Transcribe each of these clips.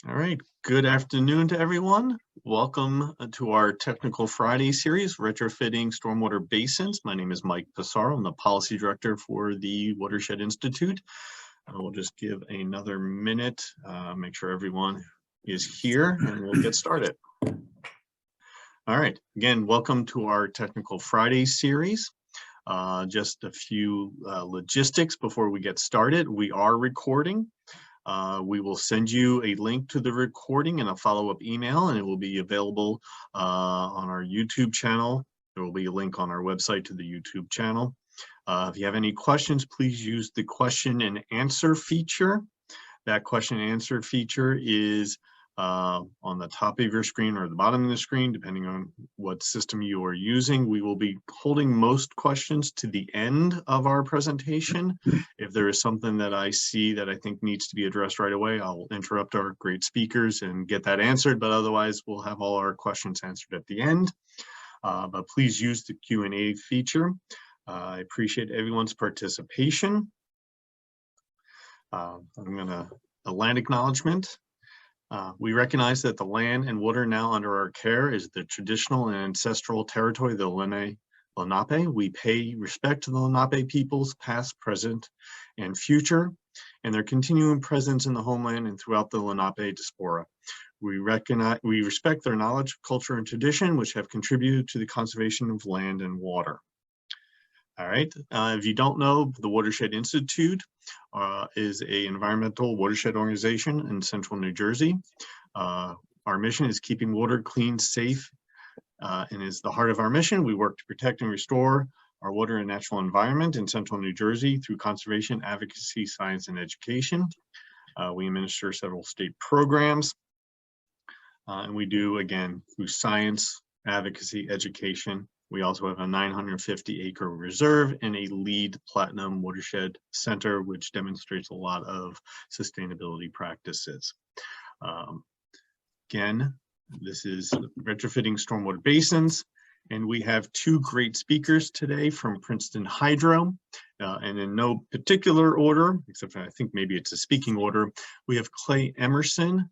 All right, good afternoon to everyone. Welcome to our Technical Friday series, Retrofitting Stormwater Basins. My name is Mike Pissarro. I'm the Policy Director for the Watershed Institute. We'll just give another minute, make sure everyone is here, and we'll get started. All right, again, welcome to our Technical Friday series. Just a few logistics before we get started. We are recording. We will send you a link to the recording and a follow-up email, and it will be available on our YouTube channel. There will be a link on our website to the YouTube channel. If you have any questions, please use the question and answer feature. That question and answer feature is on the top of your screen or the bottom of the screen, depending on what system you are using. We will be holding most questions to the end of our presentation. If there is something that I see that I think needs to be addressed right away, I'll interrupt our great speakers and get that answered, but otherwise we'll have all our questions answered at the end. But please use the Q&A feature. I appreciate everyone's participation. I'm gonna a land acknowledgement. We recognize that the land and water now under our care is the traditional and ancestral territory of the Lenape. We pay respect to the Lenape peoples, past, present, and future, and their continuing presence in the homeland and throughout the Lenape diaspora. We respect their knowledge, culture, and tradition, which have contributed to the conservation of land and water. All right, if you don't know, the Watershed Institute is an environmental watershed organization in central New Jersey. Our mission is keeping water clean, safe, and is the heart of our mission. We work to protect and restore our water and natural environment in central New Jersey through conservation, advocacy, science, and education. We administer several state programs, and we do, again, through science, advocacy, education. We also have a 950-acre reserve and a LEED Platinum Watershed Center, which demonstrates a lot of sustainability practices. Again, this is Retrofitting Stormwater Basins, and we have two great speakers today from Princeton Hydro, and in no particular order, except for I think maybe it's a speaking order, we have Clay Emerson.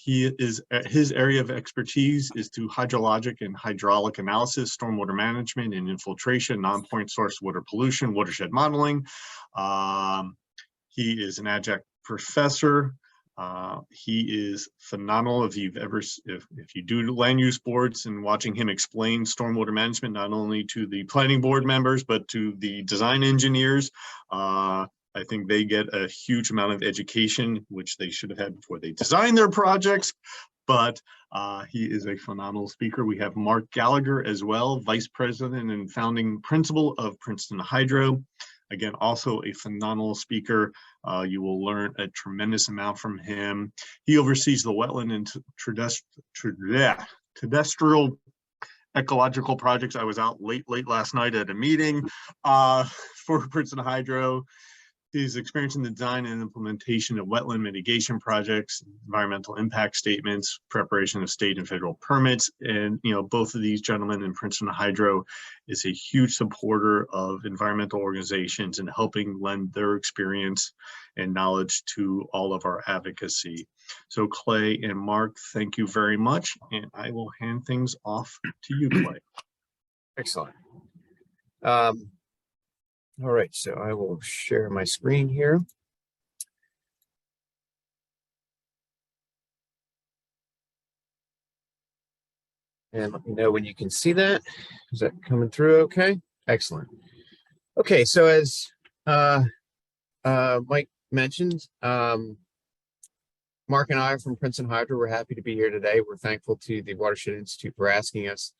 His area of expertise is through hydrologic and hydraulic analysis, stormwater management and infiltration, non-point source water pollution, watershed modeling. He is an adjunct professor. He is phenomenal. If you do land use boards and watching him explain stormwater management, not only to the planning board members, but to the design engineers, I think they get a huge amount of education, which they should have had before they designed their projects, but he is a phenomenal speaker. We have Mark Gallagher as well, Vice President and Founding Principal of Princeton Hydro. Again, also a phenomenal speaker. You will learn a tremendous amount from him. He oversees the wetland and terrestrial ecological projects. I was out late last night at a meeting for Princeton Hydro. His experience in the design and implementation of wetland mitigation projects, environmental impact statements, preparation of state and federal permits, and both of these gentlemen in Princeton Hydro is a huge supporter of environmental organizations and helping lend their experience and knowledge to all of our advocacy. So Clay and Mark, thank you very much, and I will hand things off to you, Clay. Excellent. All right, so I will share my screen here. And let me know when you can see that. Is that coming through okay? Excellent. Okay, so as Mike mentioned, Mark and I are from Princeton Hydro. We're happy to be here today. We're thankful to the Watershed Institute for asking us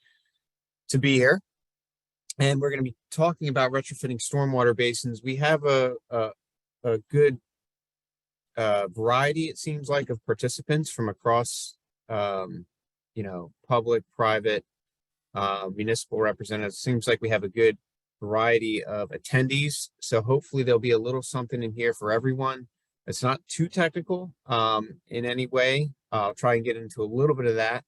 to be here. And we're going to be talking about retrofitting stormwater basins. We have a good variety, it seems like, of participants from across, public, private, municipal representatives. It seems like we have a good variety of attendees. So hopefully there'll be a little something in here for everyone. It's not too technical in any way. I'll try and get into a little bit of that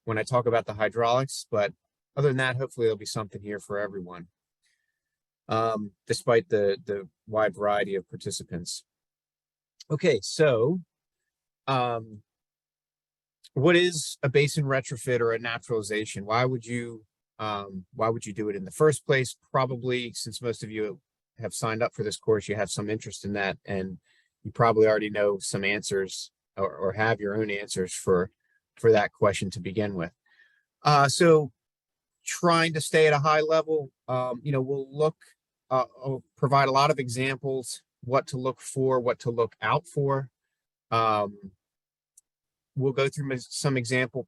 when I talk about the hydraulics, but other than that, hopefully there'll be something here for everyone, despite the wide variety of participants. Okay, so what is a basin retrofit or a naturalization? Why would you do it in the first place? Probably, since most of you have signed up for this course, you have some interest in that, and you probably already know some answers or have your own answers for that question to begin with. So trying to stay at a high level, we'll I'll provide a lot of examples, what to look for, what to look out for. We'll go through some example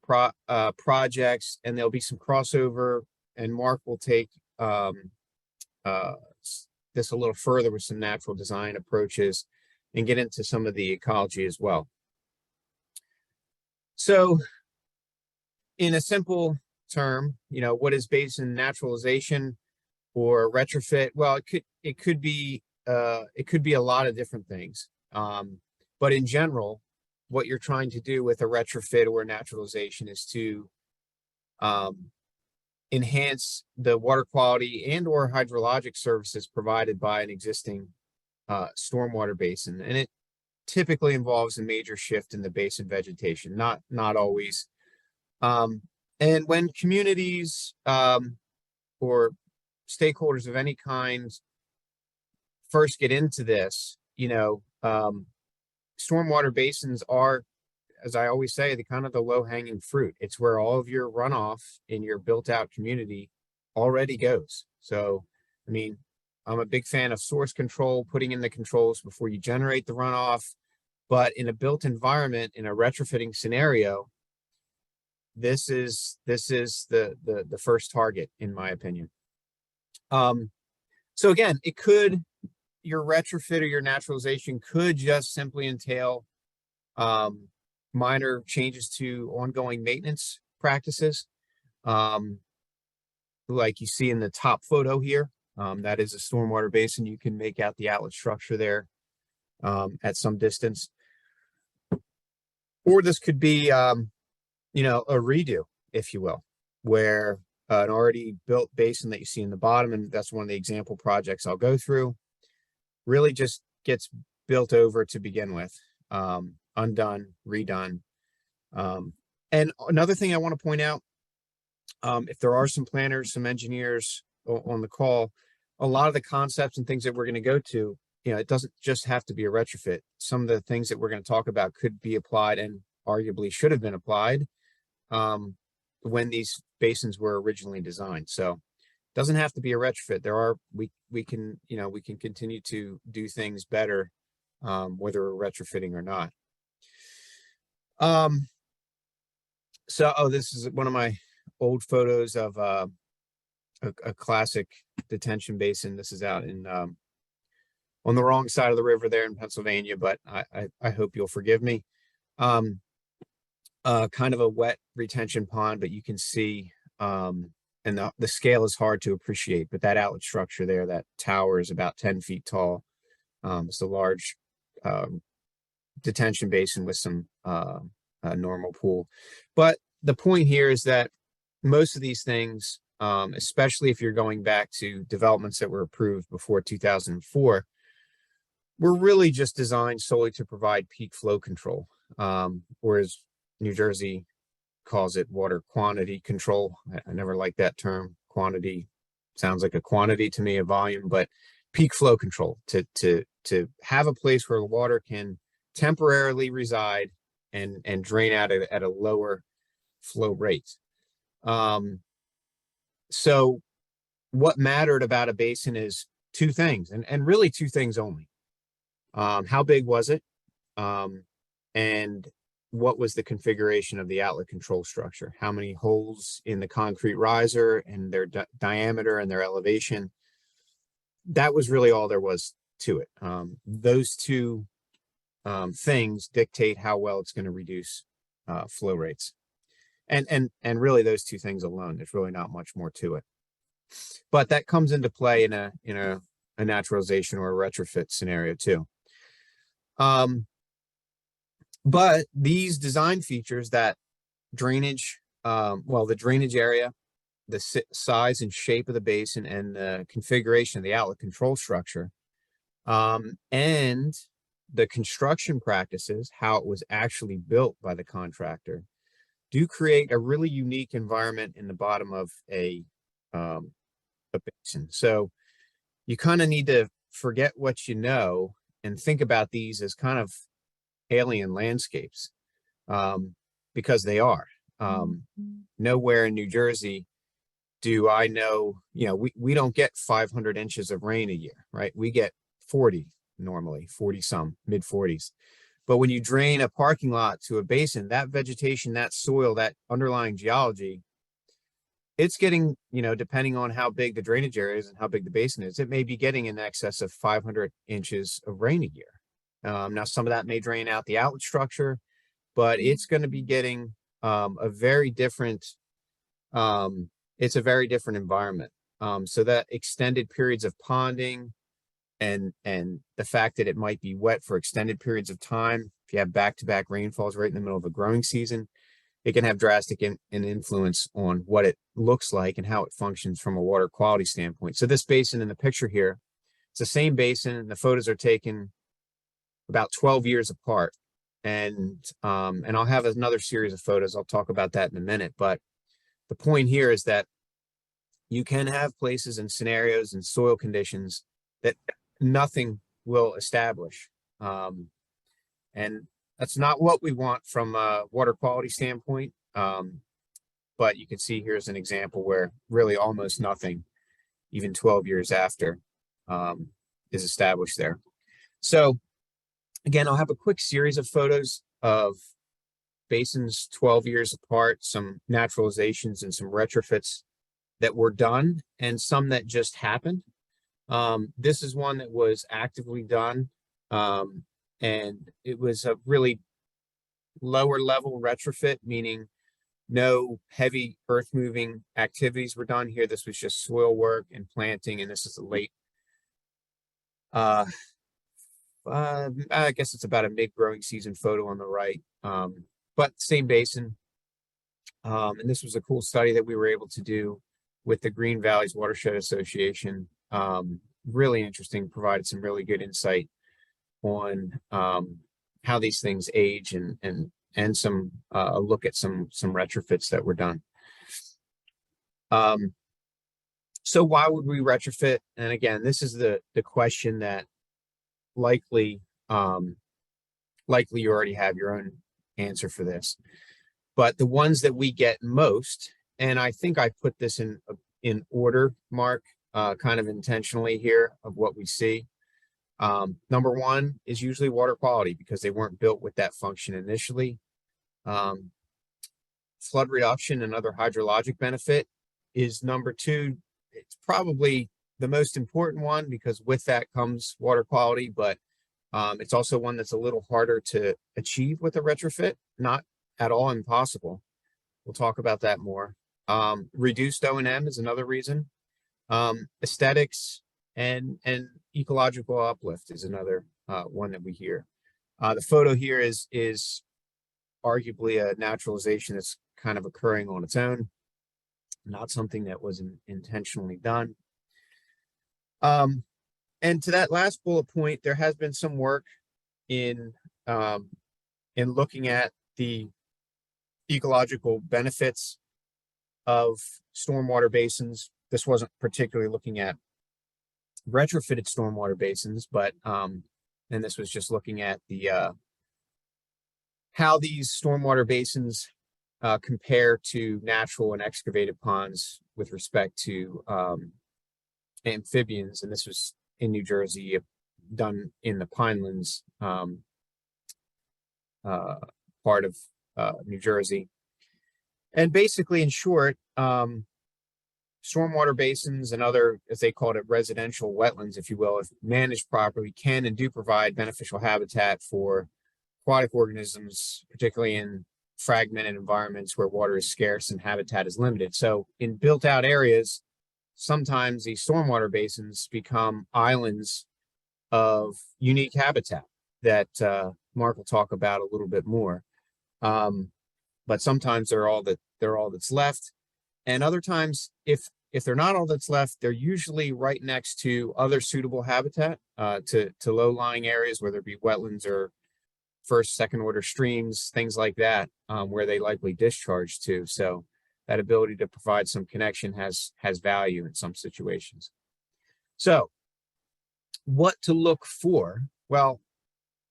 projects, and there'll be some crossover, and Mark will take this a little further with some natural design approaches and get into some of the ecology as well. So in a simple term, what is basin naturalization or retrofit? Well, it could be a lot of different things. But in general, what you're trying to do with a retrofit or naturalization is to enhance the water quality and or hydrologic services provided by an existing stormwater basin. And it typically involves a major shift in the basin vegetation, not always. And when communities or stakeholders of any kind first get into this, stormwater basins are, as I always say, the kind of the low-hanging fruit. It's where all of your runoff in your built-out community already goes. So, I mean, I'm a big fan of source control, putting in the controls before you generate the runoff. But in a built environment, in a retrofitting scenario, this is the first target, in my opinion. So again, your retrofit or your naturalization could just simply entail minor changes to ongoing maintenance practices. Like you see in the top photo here, that is a stormwater basin. You can make out the outlet structure there at some distance. Or this could be, a redo, if you will, where an already built basin that you see in the bottom, and that's one of the example projects I'll go through, really just gets built over to begin with, undone, redone. And another thing I want to point out, if there are some planners, some engineers on the call, a lot of the concepts and things that we're going to go to, it doesn't just have to be a retrofit. Some of the things that we're going to talk about could be applied and arguably should have been applied when these basins were originally designed. So it doesn't have to be a retrofit. We can continue to do things better, whether we're retrofitting or not. This is one of my old photos of a classic detention basin. This is out in on the wrong side of the river there in Pennsylvania, but I hope you'll forgive me. Kind of a wet retention pond, but you can see, and the scale is hard to appreciate, but that outlet structure there, that tower is about 10 feet tall. It's a large detention basin with some normal pool. But the point here is that most of these things, especially if you're going back to developments that were approved before 2004, were really just designed solely to provide peak flow control, whereas New Jersey calls it water quantity control. I never liked that term. Quantity sounds like a quantity to me, a volume, but peak flow control, to have a place where the water can temporarily reside and drain out at a lower flow rate. So what mattered about a basin is two things, and really two things only. How big was it? And what was the configuration of the outlet control structure? How many holes in the concrete riser and their diameter and their elevation? That was really all there was to it. Those two things dictate how well it's going to reduce flow rates. And really those two things alone, there's really not much more to it. But that comes into play in a naturalization or a retrofit scenario too. But these design features, that drainage, the drainage area, the size and shape of the basin, and the configuration of the outlet control structure, and the construction practices, how it was actually built by the contractor, do create a really unique environment in the bottom of a basin. So you kind of need to forget what you know and think about these as kind of alien landscapes, because they are. Nowhere in New Jersey do I know, we don't get 500 inches of rain a year, right? We get 40 normally, 40 some, mid 40s. But when you drain a parking lot to a basin, that vegetation, that soil, that underlying geology, it's getting, depending on how big the drainage area is and how big the basin is, it may be getting in excess of 500 inches of rain a year. Now, some of that may drain out the outlet structure, but it's going to be getting a very different environment. So that extended periods of ponding and the fact that it might be wet for extended periods of time, if you have back-to-back rainfalls right in the middle of a growing season, it can have drastic an influence on what it looks like and how it functions from a water quality standpoint. So this basin in the picture here, it's the same basin, and the photos are taken about 12 years apart. And I'll have another series of photos. I'll talk about that in a minute. But the point here is that you can have places and scenarios and soil conditions that nothing will establish. And that's not what we want from a water quality standpoint. But you can see here's an example where really almost nothing, even 12 years after, is established there. So again, I'll have a quick series of photos of basins 12 years apart, some naturalizations and some retrofits that were done and some that just happened. This is one that was actively done, and it was a really lower level retrofit, meaning no heavy earth moving activities were done here. This was just soil work and planting, and this is a late, I guess it's about a mid-growing season photo on the right, but same basin. And this was a cool study that we were able to do with the Green Valleys Watershed Association. Really interesting, provided some really good insight on how these things age and some a look at some retrofits that were done. So why would we retrofit? And again, this is the question that likely you already have your own answer for this. But the ones that we get most, and I think I put this in order, Mark, kind of intentionally here of what we see. Number one is usually water quality because they weren't built with that function initially. Flood reduction and other hydrologic benefit is number two. It's probably the most important one because with that comes water quality, but it's also one that's a little harder to achieve with a retrofit, not at all impossible. We'll talk about that more. Reduced O&M is another reason. Aesthetics and ecological uplift is another one that we hear. The photo here is arguably a naturalization that's kind of occurring on its own, not something that was intentionally done. And to that last bullet point, there has been some work in looking at the ecological benefits of stormwater basins. This wasn't particularly looking at retrofitted stormwater basins, but and this was just looking at the how these stormwater basins compare to natural and excavated ponds with respect to amphibians. And this was in New Jersey, done in the Pinelands part of New Jersey. And basically, in short, stormwater basins and other, as they called it, residential wetlands, if you will, if managed properly, can and do provide beneficial habitat for aquatic organisms, particularly in fragmented environments where water is scarce and habitat is limited. So in built out areas, sometimes these stormwater basins become islands of unique habitat that Mark will talk about a little bit more. But sometimes they're all that's left. And other times, if if they're not all that's left, they're usually right next to other suitable habitat, to low-lying areas, whether it be wetlands or first, second order streams, things like that, where they likely discharge to. So that ability to provide some connection has value in some situations. So what to look for? Well,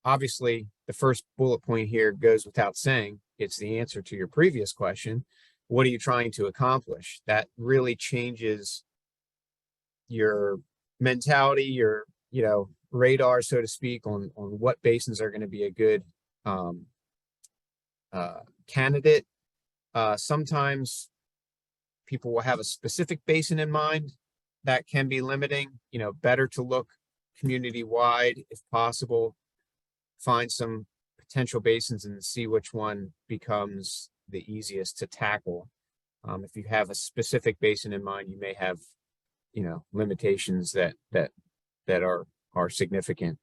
obviously the first bullet point here goes without saying. It's the answer to your previous question. What are you trying to accomplish? That really changes your mentality, your, radar, so to speak, on what basins are going to be a good candidate. Sometimes people will have a specific basin in mind. That can be limiting. Better to look community wide if possible, find some potential basins and see which one becomes the easiest to tackle. If you have a specific basin in mind, you may have, limitations that are significant.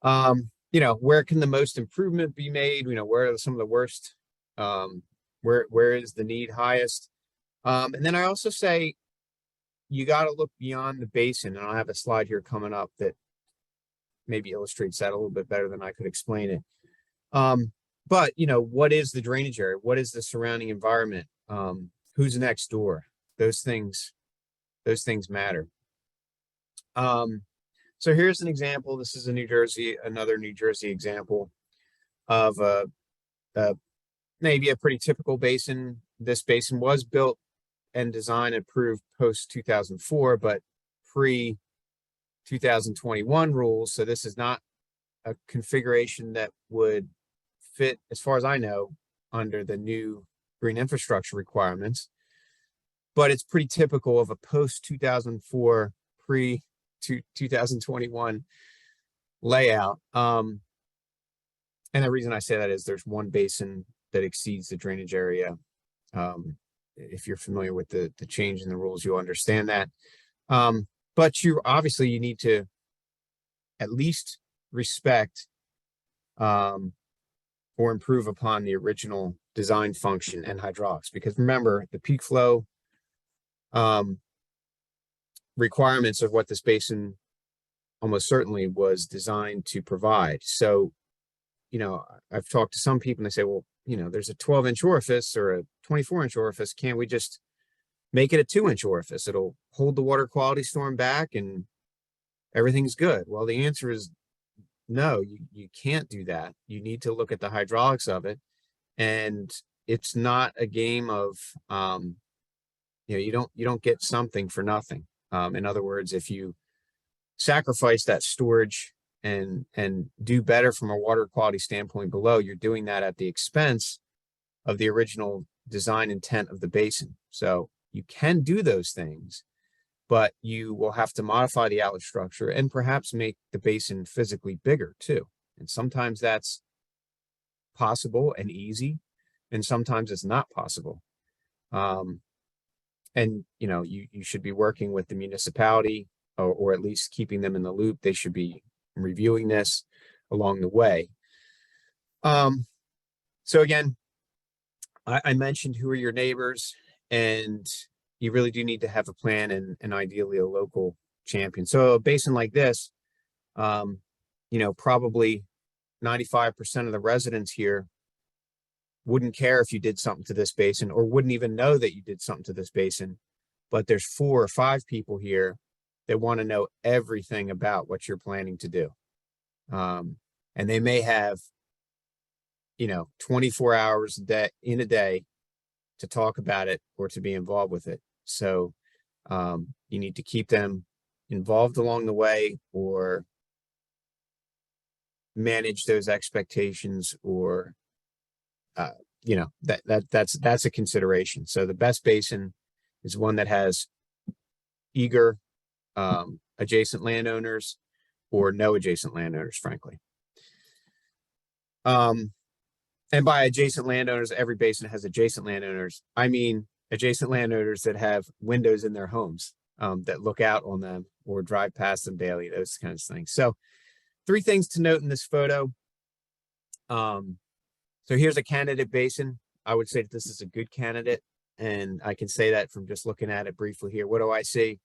Where can the most improvement be made? Where are some of the worst? Where is the need highest? And then I also say you got to look beyond the basin, and I'll have a slide here coming up that maybe illustrates that a little bit better than I could explain it. But what is the drainage area? What is the surrounding environment? Who's next door? Those things matter. So here's an example. This is another New Jersey example of maybe a pretty typical basin. This basin was built and designed and approved post 2004, but pre 2021 rules. So this is not a configuration that would fit, as far as I know, under the new green infrastructure requirements. But it's pretty typical of a post 2004, pre 2021 layout. And the reason I say that is there's one basin that exceeds the drainage area. If you're familiar with the change in the rules, you'll understand that. But you need to at least respect or improve upon the original design function and hydraulics, because remember the peak flow requirements of what this basin almost certainly was designed to provide. So, I've talked to some people and they say, well, there's a 12-inch orifice or a 24-inch orifice. Can't we just make it a 2-inch orifice? It'll hold the water quality storm back and everything's good. Well, the answer is no, you can't do that. You need to look at the hydraulics of it. And it's not a game of, you don't get something for nothing. In other words, if you sacrifice that storage and do better from a water quality standpoint below, you're doing that at the expense of the original design intent of the basin. So you can do those things, but you will have to modify the outlet structure and perhaps make the basin physically bigger too. And sometimes that's possible and easy, and sometimes it's not possible. And you should be working with the municipality, or at least keeping them in the loop. They should be reviewing this along the way. So again, I mentioned who are your neighbors, and you really do need to have a plan and ideally a local champion. So a basin like this, probably 95% of the residents here wouldn't care if you did something to this basin, or wouldn't even know that you did something to this basin. But there's 4 or 5 people here that want to know everything about what you're planning to do. And they may have, 24 hours in a day to talk about it or to be involved with it. So you need to keep them involved along the way, or manage those expectations, or that's a consideration. So the best basin is one that has eager adjacent landowners, or no adjacent landowners, frankly. And by adjacent landowners, every basin has adjacent landowners. I mean adjacent landowners that have windows in their homes that look out on them or drive past them daily, those kinds of things. So 3 things to note in this photo. So here's a candidate basin. I would say that this is a good candidate. And I can say that from just looking at it briefly here. What do I see?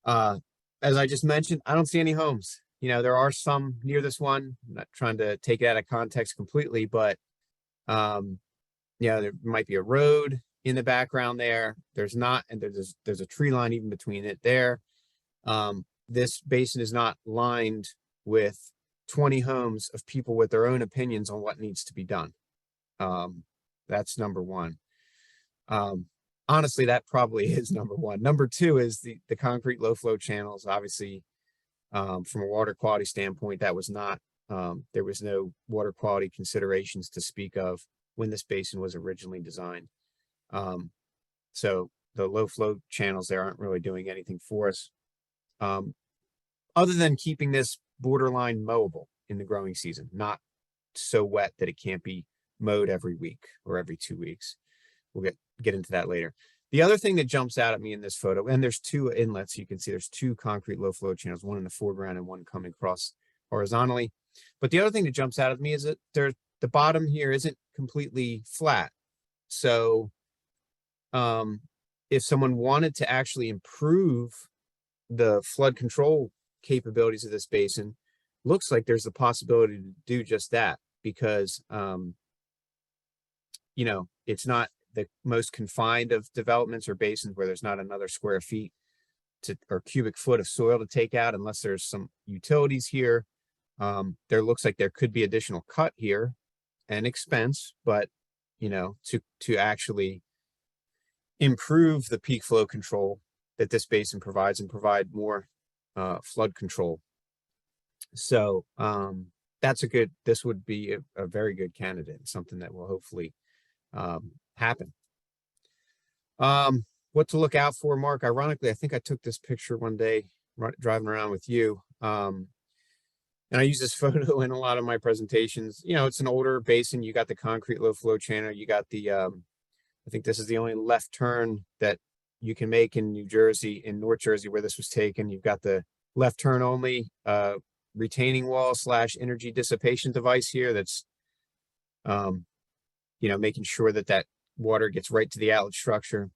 As I just mentioned, I don't see any homes. You know, there are some near this one. I'm not trying to take it out of context completely, but yeah, there might be a road in the background there. There's not, and there's a tree line even between it there. This basin is not lined with 20 homes of people with their own opinions on what needs to be done. That's number one. Honestly, that probably is number one. Number two is the concrete low flow channels. Obviously, from a water quality standpoint, that was not, there was no water quality considerations to speak of when this basin was originally designed. So the low flow channels there aren't really doing anything for us, other than keeping this borderline mowable in the growing season, not so wet that it can't be mowed every week or every 2 weeks. We'll get into that later. The other thing that jumps out at me in this photo, and there's two inlets, you can see there's two concrete low flow channels, one in the foreground and one coming across horizontally. But the other thing that jumps out at me is that the bottom here isn't completely flat. So if someone wanted to actually improve the flood control capabilities of this basin, looks like there's a possibility to do just that, because you know, it's not the most confined of developments or basins where there's not another square feet or cubic foot of soil to take out, unless there's some utilities here. There looks like there could be additional cut here and expense, but you know, to actually improve the peak flow control that this basin provides and provide more flood control. So this would be a very good candidate, something that will hopefully happen. What to look out for, Mark? Ironically, I think I took this picture one day driving around with you. And I use this photo in a lot of my presentations. You know, it's an older basin. You got the concrete low flow channel. You got the, I think this is the only left turn that you can make in New Jersey, in North Jersey, where this was taken. You've got the left turn only retaining wall / energy dissipation device here. That's, you know, making sure that that water gets right to the outlet structure.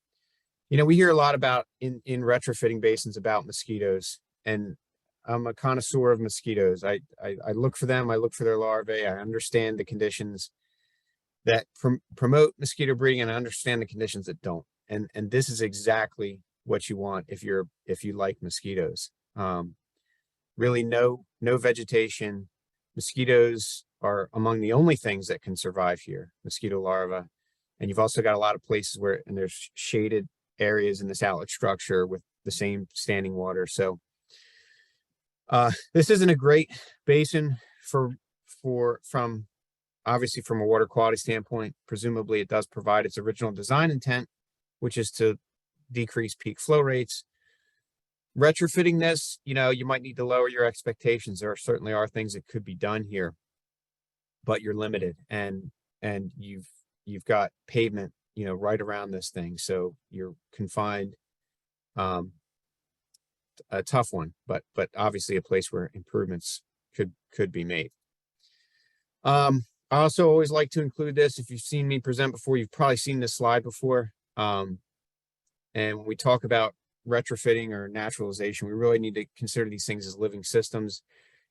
You know, we hear a lot about in retrofitting basins about mosquitoes, and I'm a connoisseur of mosquitoes. I look for them. I look for their larvae. I understand the conditions that promote mosquito breeding, and I understand the conditions that don't. And this is exactly what you want if you like mosquitoes. Really no vegetation. Mosquitoes are among the only things that can survive here, mosquito larvae. And you've also got a lot of places where, and there's shaded areas in this outlet structure with the same standing water. So this isn't a great basin from obviously from a water quality standpoint. Presumably it does provide its original design intent, which is to decrease peak flow rates. Retrofitting this, you know, you might need to lower your expectations. There certainly are things that could be done here, but you're limited, and you've got pavement, you know, right around this thing, so you're confined. A tough one, but obviously a place where improvements could be made. I also always like to include this. If you've seen me present before, you've probably seen this slide before. And when we talk about retrofitting or naturalization, we really need to consider these things as living systems.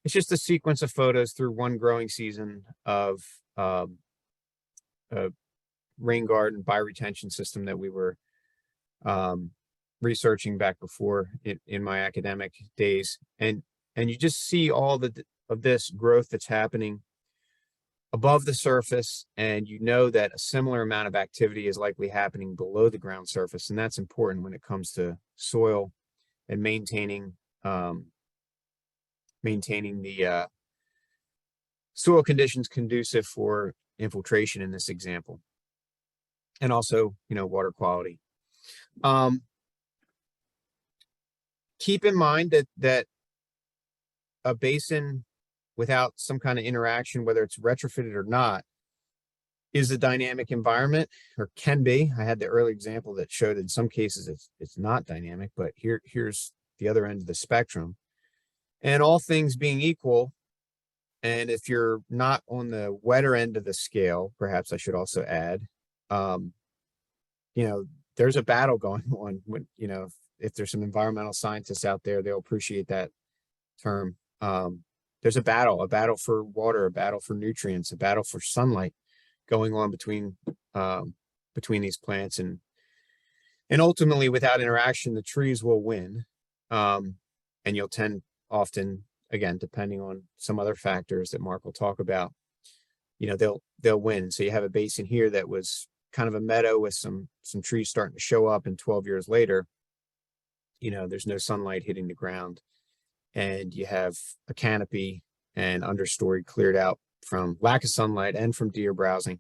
It's just a sequence of photos through one growing season of a rain garden bioretention system that we were researching back before in my academic days. And you just see all of this growth that's happening above the surface, and you know that a similar amount of activity is likely happening below the ground surface. And that's important when it comes to soil and maintaining the soil conditions conducive for infiltration in this example, and also, you know, water quality. Keep in mind that a basin without some kind of interaction, whether it's retrofitted or not, is a dynamic environment, or can be. I had the early example that showed in some cases it's not dynamic, but here's the other end of the spectrum. And all things being equal, and if you're not on the wetter end of the scale, perhaps I should also add, there's a battle going on when, if there's some environmental scientists out there, they'll appreciate that term. There's a battle for water, a battle for nutrients, a battle for sunlight going on between these plants, and ultimately, without interaction, the trees will win. And you'll tend often, again, depending on some other factors that Mark will talk about, they'll win. So you have a basin here that was kind of a meadow with some trees starting to show up, and 12 years later, there's no sunlight hitting the ground, and you have a canopy and understory cleared out from lack of sunlight and from deer browsing.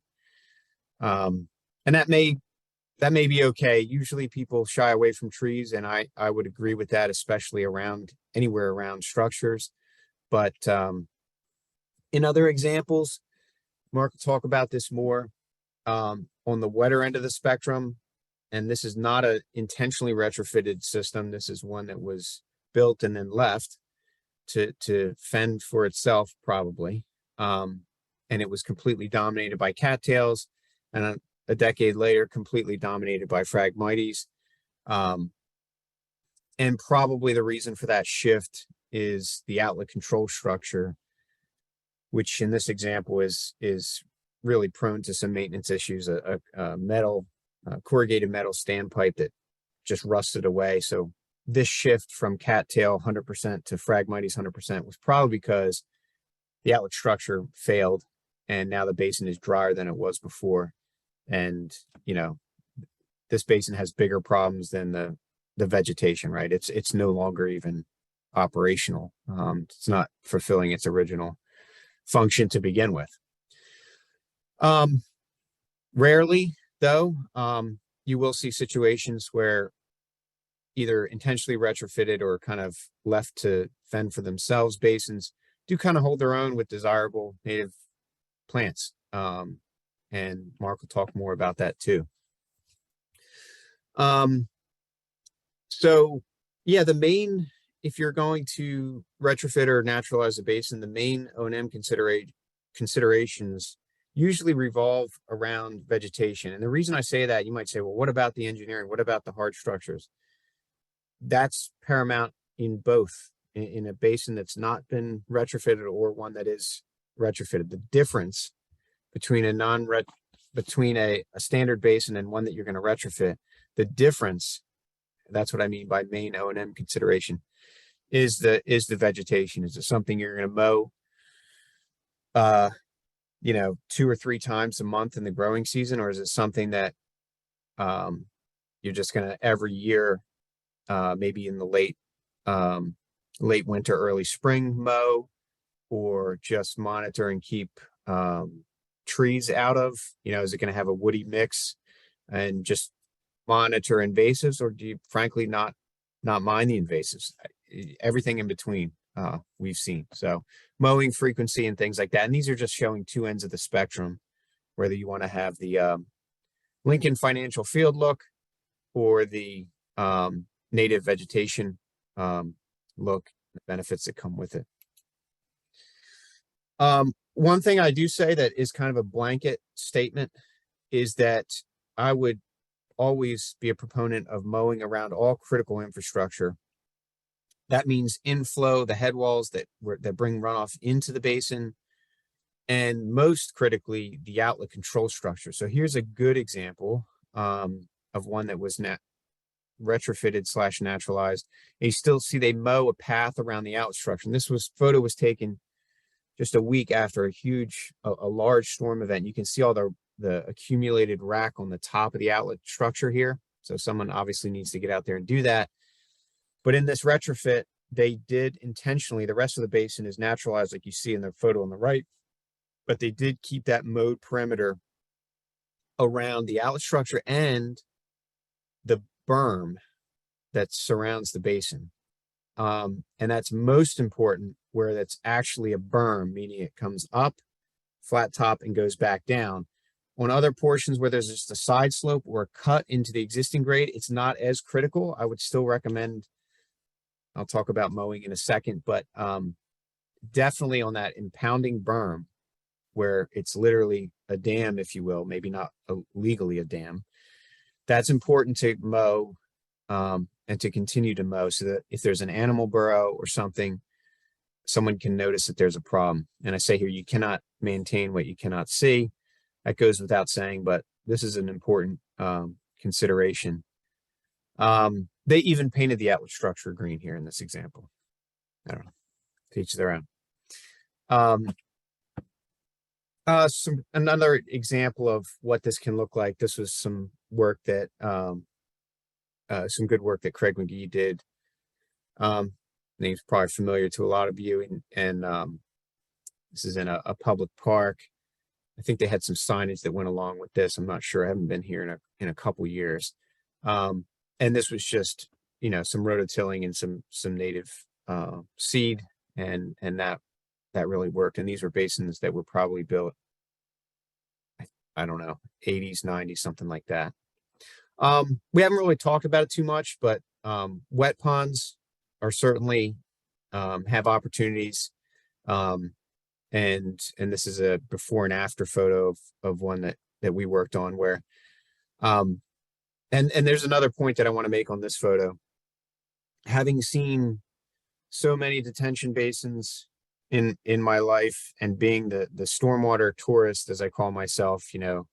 And that may be okay. Usually people shy away from trees, and I would agree with that, especially anywhere around structures. But in other examples, Mark will talk about this more, on the wetter end of the spectrum, and this is not a intentionally retrofitted system. This is one that was built and then left to fend for itself, probably. And it was completely dominated by cattails, and a decade later, completely dominated by Phragmites. And probably the reason for that shift is the outlet control structure, which in this example is really prone to some maintenance issues. A corrugated metal standpipe that just rusted away. So this shift from cattail 100% to Phragmites 100% was probably because the outlet structure failed, and now the basin is drier than it was before. And this basin has bigger problems than the vegetation, right? It's no longer even operational. It's not fulfilling its original function to begin with. Rarely, though, you will see situations where either intentionally retrofitted or kind of left to fend for themselves basins do kind of hold their own with desirable native plants. And Mark will talk more about that too. So yeah, if you're going to retrofit or naturalize a basin, the main O&M considerations usually revolve around vegetation. And the reason I say that, you might say, well, what about the engineering? What about the hard structures? That's paramount in both, in a basin that's not been retrofitted or one that is retrofitted. The difference between a standard basin and one that you're going to retrofit, the difference, that's what I mean by main O&M consideration, is the vegetation. Is it something you're going to mow 2 or 3 times a month in the growing season, or is it something that you're just going to every year, maybe in the late winter, early spring mow, or just monitor and keep trees out of? Is it going to have a woody mix and just monitor invasives, or do you frankly not mind the invasives? Everything in between, we've seen. So mowing frequency and things like that. And these are just showing 2 ends of the spectrum, whether you want to have the Lincoln Financial Field look or the native vegetation look, the benefits that come with it. One thing I do say that is kind of a blanket statement is that I would always be a proponent of mowing around all critical infrastructure. That means inflow, the head walls that bring runoff into the basin, and most critically, the outlet control structure. So here's a good example of one that was retrofitted / naturalized. And you still see they mow a path around the outlet structure. And this photo was taken just a week after a large storm event. You can see all the accumulated rack on the top of the outlet structure here. So someone obviously needs to get out there and do that. But in this retrofit, they did intentionally, the rest of the basin is naturalized, like you see in the photo on the right, but they did keep that mowed perimeter around the outlet structure and the berm that surrounds the basin. And that's most important where that's actually a berm, meaning it comes up, flat top, and goes back down. On other portions where there's just a side slope or a cut into the existing grade, it's not as critical. I would still recommend, I'll talk about mowing in a second, but definitely on that impounding berm where it's literally a dam, if you will, maybe not legally a dam, That's important to mow and to continue to mow so that if there's an animal burrow or something, someone can notice that there's a problem. And I say here, you cannot maintain what you cannot see. That goes without saying, but this is an important consideration. They even painted the outlet structure green here in this example. I don't know, to each their own. Another example of what this can look like. This was some work that some good work that Craig Mcgee did. Name's probably familiar to a lot of you, and this is in a public park. I think they had some signage that went along with this. I'm not sure. I haven't been here in a couple years. And this was just, you know, some rototilling and some native seed, and that really worked. And these were basins that were probably built, I don't know, 80s, 90s, something like that. We haven't really talked about it too much, but wet ponds are certainly have opportunities. And this is a before and after photo of one that we worked on where and there's another point that I want to make on this photo. Having seen so many detention basins in my life, and being the stormwater tourist, as I call myself, you know,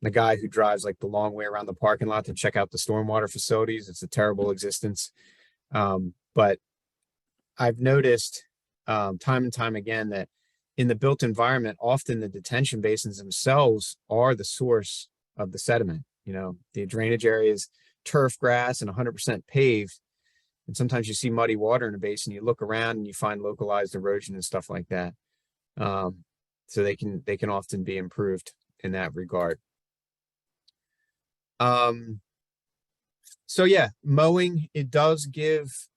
the guy who drives like the long way around the parking lot to check out the stormwater facilities. It's a terrible existence. But I've noticed time and time again that in the built environment, often the detention basins themselves are the source of the sediment. You know, the drainage area is turf grass and 100% paved. And sometimes you see muddy water in a basin, you look around and you find localized erosion and stuff like that. So they can often be improved in that regard. So yeah, mowing, it does give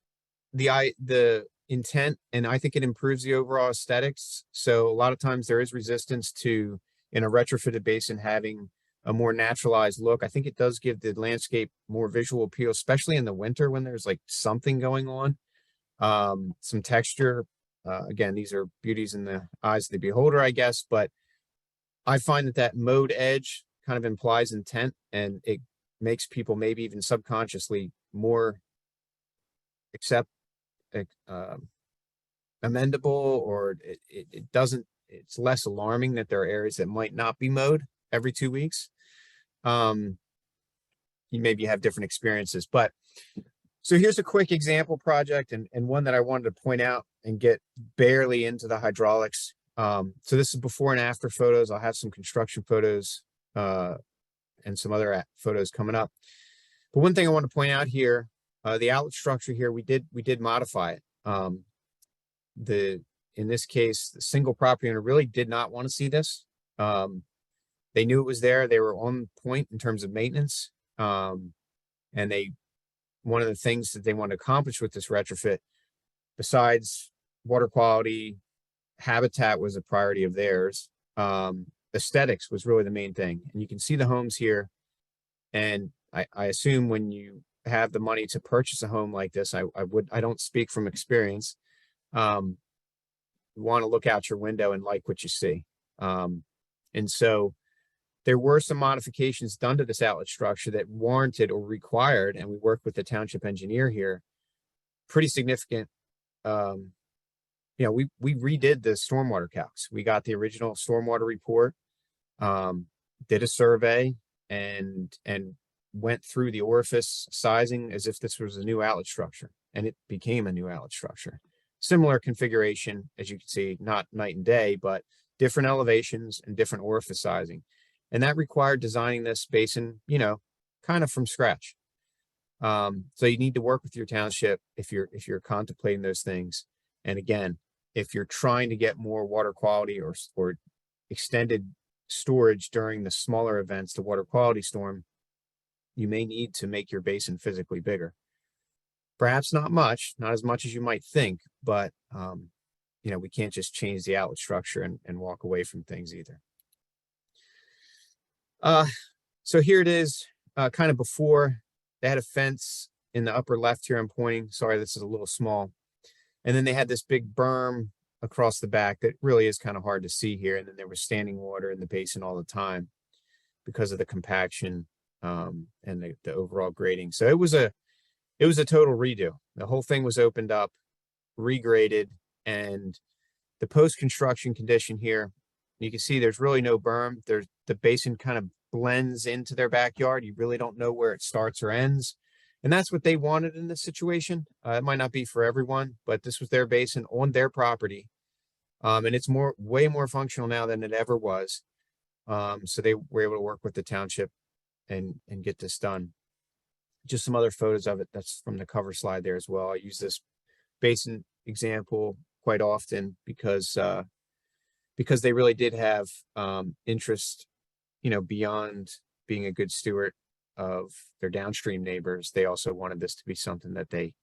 the intent, and I think it improves the overall aesthetics. So a lot of times there is resistance to, in a retrofitted basin, having a more naturalized look. I think it does give the landscape more visual appeal, especially in the winter when there's like something going on, some texture. Again, these are beauties in the eyes of the beholder, I guess, but I find that mowed edge kind of implies intent, and it makes people maybe even subconsciously more amendable, or it doesn't, it's less alarming that there are areas that might not be mowed every 2 weeks. You maybe have different experiences, but so here's a quick example project, and one that I wanted to point out and get barely into the hydraulics. So this is before and after photos. I'll have some construction photos and some other photos coming up. But one thing I want to point out here, the outlet structure here, we did modify it. In this case, the single property owner really did not want to see this. They knew it was there. They were on point in terms of maintenance. And one of the things that they want to accomplish with this retrofit, besides water quality, habitat was a priority of theirs. Aesthetics was really the main thing. And you can see the homes here. And I assume when you have the money to purchase a home like this, I don't speak from experience. You want to look out your window and like what you see. And so there were some modifications done to this outlet structure that warranted or required, and we worked with the township engineer here, pretty significant. You know, we redid the stormwater calcs. We got the original stormwater report, did a survey, and went through the orifice sizing as if this was a new outlet structure, and it became a new outlet structure. Similar configuration, as you can see, not night and day, but different elevations and different orifice sizing. And that required designing this basin, you know, kind of from scratch. So you need to work with your township if you're contemplating those things. And again, if you're trying to get more water quality or extended storage during the smaller events, the water quality storm, you may need to make your basin physically bigger. Perhaps not much, not as much as you might think, but you know, we can't just change the outlet structure and walk away from things either. So here it is, kind of before. They had a fence in the upper left here I'm pointing. Sorry, this is a little small. And then they had this big berm across the back that really is kind of hard to see here. And then there was standing water in the basin all the time because of the compaction and the overall grading. So it was a total redo. The whole thing was opened up, regraded, and the post-construction condition here, you can see there's really no berm. The basin kind of blends into their backyard. You really don't know where it starts or ends. And that's what they wanted in this situation. It might not be for everyone, but this was their basin on their property. And it's way more functional now than it ever was. So they were able to work with the township and get this done. Just some other photos of it. That's from the cover slide there as well. I use this basin example quite often because they really did have interest, beyond being a good steward of their downstream neighbors. They also wanted this to be something that they,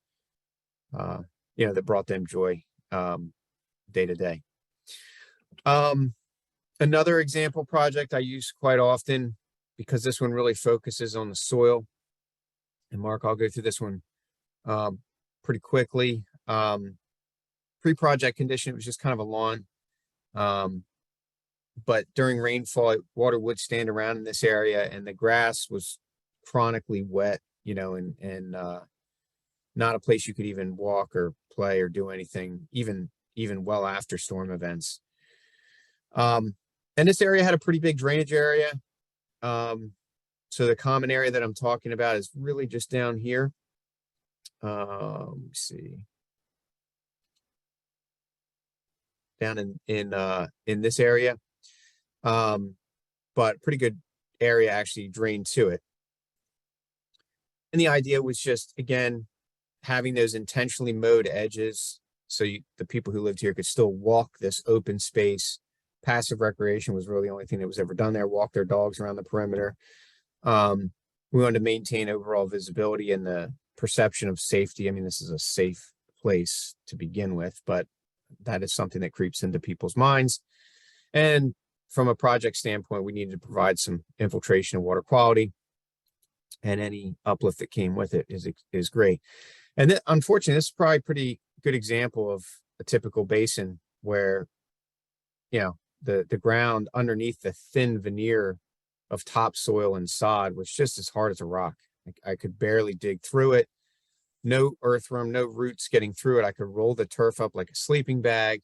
that brought them joy day to day. Another example project I use quite often, because this one really focuses on the soil. And Mark, I'll go through this one pretty quickly. Pre-project condition, it was just kind of a lawn. But during rainfall, water would stand around in this area, and the grass was chronically wet, and not a place you could even walk or play or do anything, even well after storm events. And this area had a pretty big drainage area. So the common area that I'm talking about is really just down here. Let me see. Down in this area. But pretty good area actually drained to it. And the idea was just, again, having those intentionally mowed edges so the people who lived here could still walk this open space. Passive recreation was really the only thing that was ever done there, walk their dogs around the perimeter. We wanted to maintain overall visibility and the perception of safety. I mean, this is a safe place to begin with, but that is something that creeps into people's minds. And from a project standpoint, we needed to provide some infiltration of water quality, and any uplift that came with it is great. And unfortunately, this is probably a pretty good example of a typical basin where, the ground underneath the thin veneer of topsoil and sod was just as hard as a rock. I could barely dig through it. No earthworm, no roots getting through it. I could roll the turf up like a sleeping bag.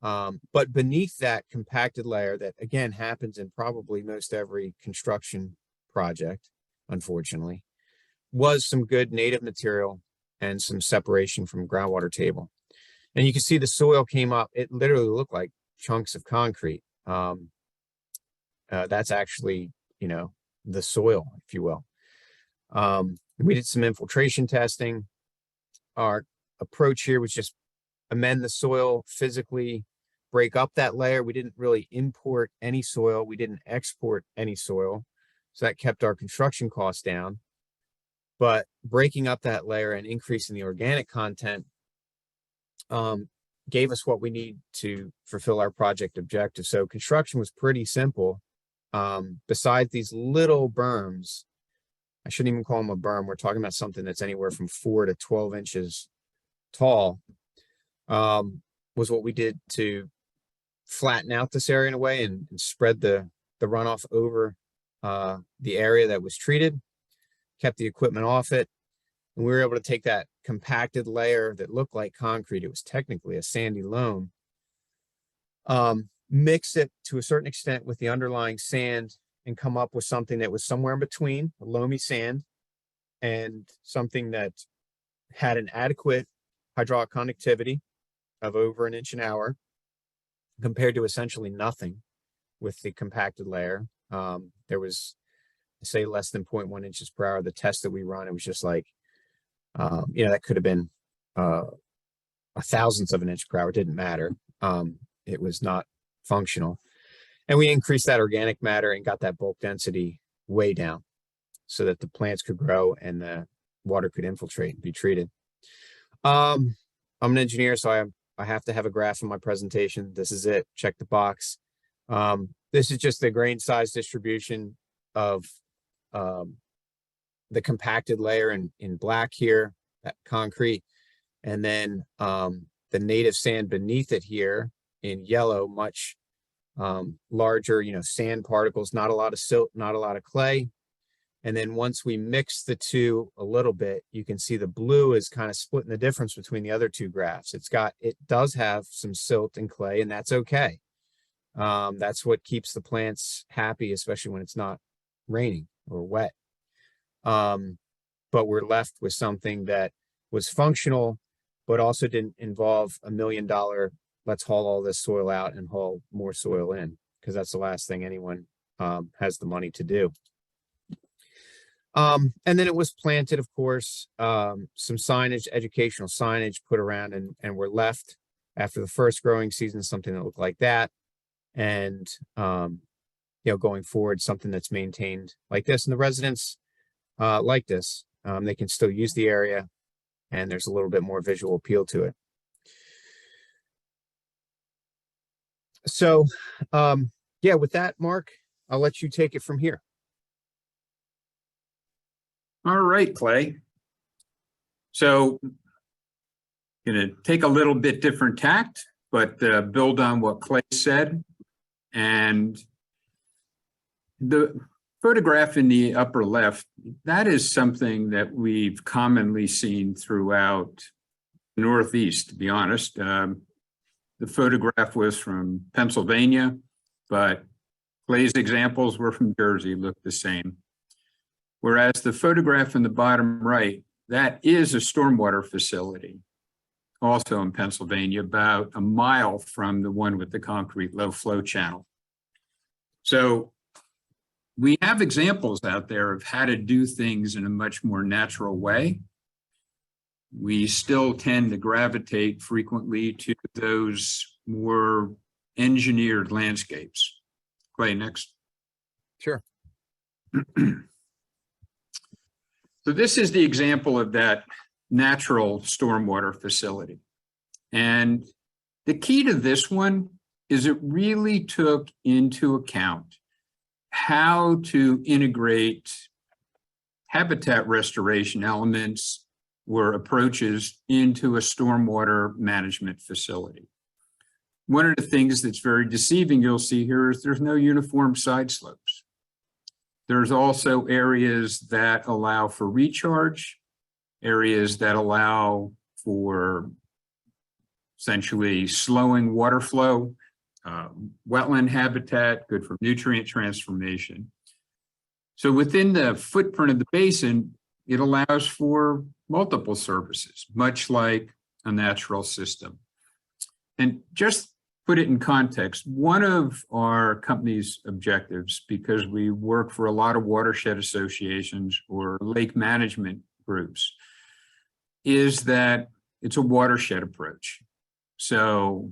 But beneath that compacted layer that, again, happens in probably most every construction project, unfortunately, was some good native material and some separation from groundwater table. And you can see the soil came up. It literally looked like chunks of concrete. That's actually, the soil, if you will. We did some infiltration testing. Our approach here was just amend the soil physically, break up that layer. We didn't really import any soil. We didn't export any soil. So that kept our construction costs down. But breaking up that layer and increasing the organic content gave us what we need to fulfill our project objective. So construction was pretty simple. Besides these little berms, I shouldn't even call them a berm. We're talking about something that's anywhere from 4 to 12 inches tall, was what we did to flatten out this area in a way and spread the runoff over the area that was treated, kept the equipment off it. And we were able to take that compacted layer that looked like concrete. It was technically a sandy loam. Mix it to a certain extent with the underlying sand and come up with something that was somewhere in between a loamy sand and something that had an adequate hydraulic conductivity of over 1 inch an hour compared to essentially nothing with the compacted layer. There was, say, less than 0.1 inches per hour. The test that we run, it was just like, that could have been a thousandth of an inch per hour. It didn't matter. It was not functional. And we increased that organic matter and got that bulk density way down so that the plants could grow and the water could infiltrate and be treated. I'm an engineer, so I have to have a graph in my presentation. This is it. Check the box. This is just the grain size distribution of the compacted layer in black here, that concrete, and then the native sand beneath it here in yellow, much larger, sand particles, not a lot of silt, not a lot of clay. And then once we mix the two a little bit, you can see the blue is kind of splitting the difference between the other two graphs. It does have some silt and clay, and that's okay. That's what keeps the plants happy, especially when it's not raining or wet. But we're left with something that was functional, but also didn't involve $1 million. Let's haul all this soil out and haul more soil in, because that's the last thing anyone has the money to do. And then it was planted, of course, some signage, educational signage put around, and we're left after the first growing season, something that looked like that. And, going forward, something that's maintained like this. And the residents like this. They can still use the area, and there's a little bit more visual appeal to it. So, with that, Mark, I'll let you take it from here. All right, Clay. So, going to take a little bit different tact, but build on what Clay said. And the photograph in the upper left, that is something that we've commonly seen throughout the Northeast, to be honest. The photograph was from Pennsylvania, but Clay's examples were from Jersey, looked the same. Whereas the photograph in the bottom right, that is a stormwater facility, also in Pennsylvania, about a mile from the one with the concrete low flow channel. So we have examples out there of how to do things in a much more natural way. We still tend to gravitate frequently to those more engineered landscapes. Clay, next. Sure. So this is the example of that natural stormwater facility. And the key to this one is it really took into account how to integrate habitat restoration elements or approaches into a stormwater management facility. One of the things that's very deceiving you'll see here is there's no uniform side slopes. There's also areas that allow for recharge, areas that allow for essentially slowing water flow, wetland habitat, good for nutrient transformation. So within the footprint of the basin, it allows for multiple services, much like a natural system. And just put it in context, one of our company's objectives, because we work for a lot of watershed associations or lake management groups, is that it's a watershed approach. So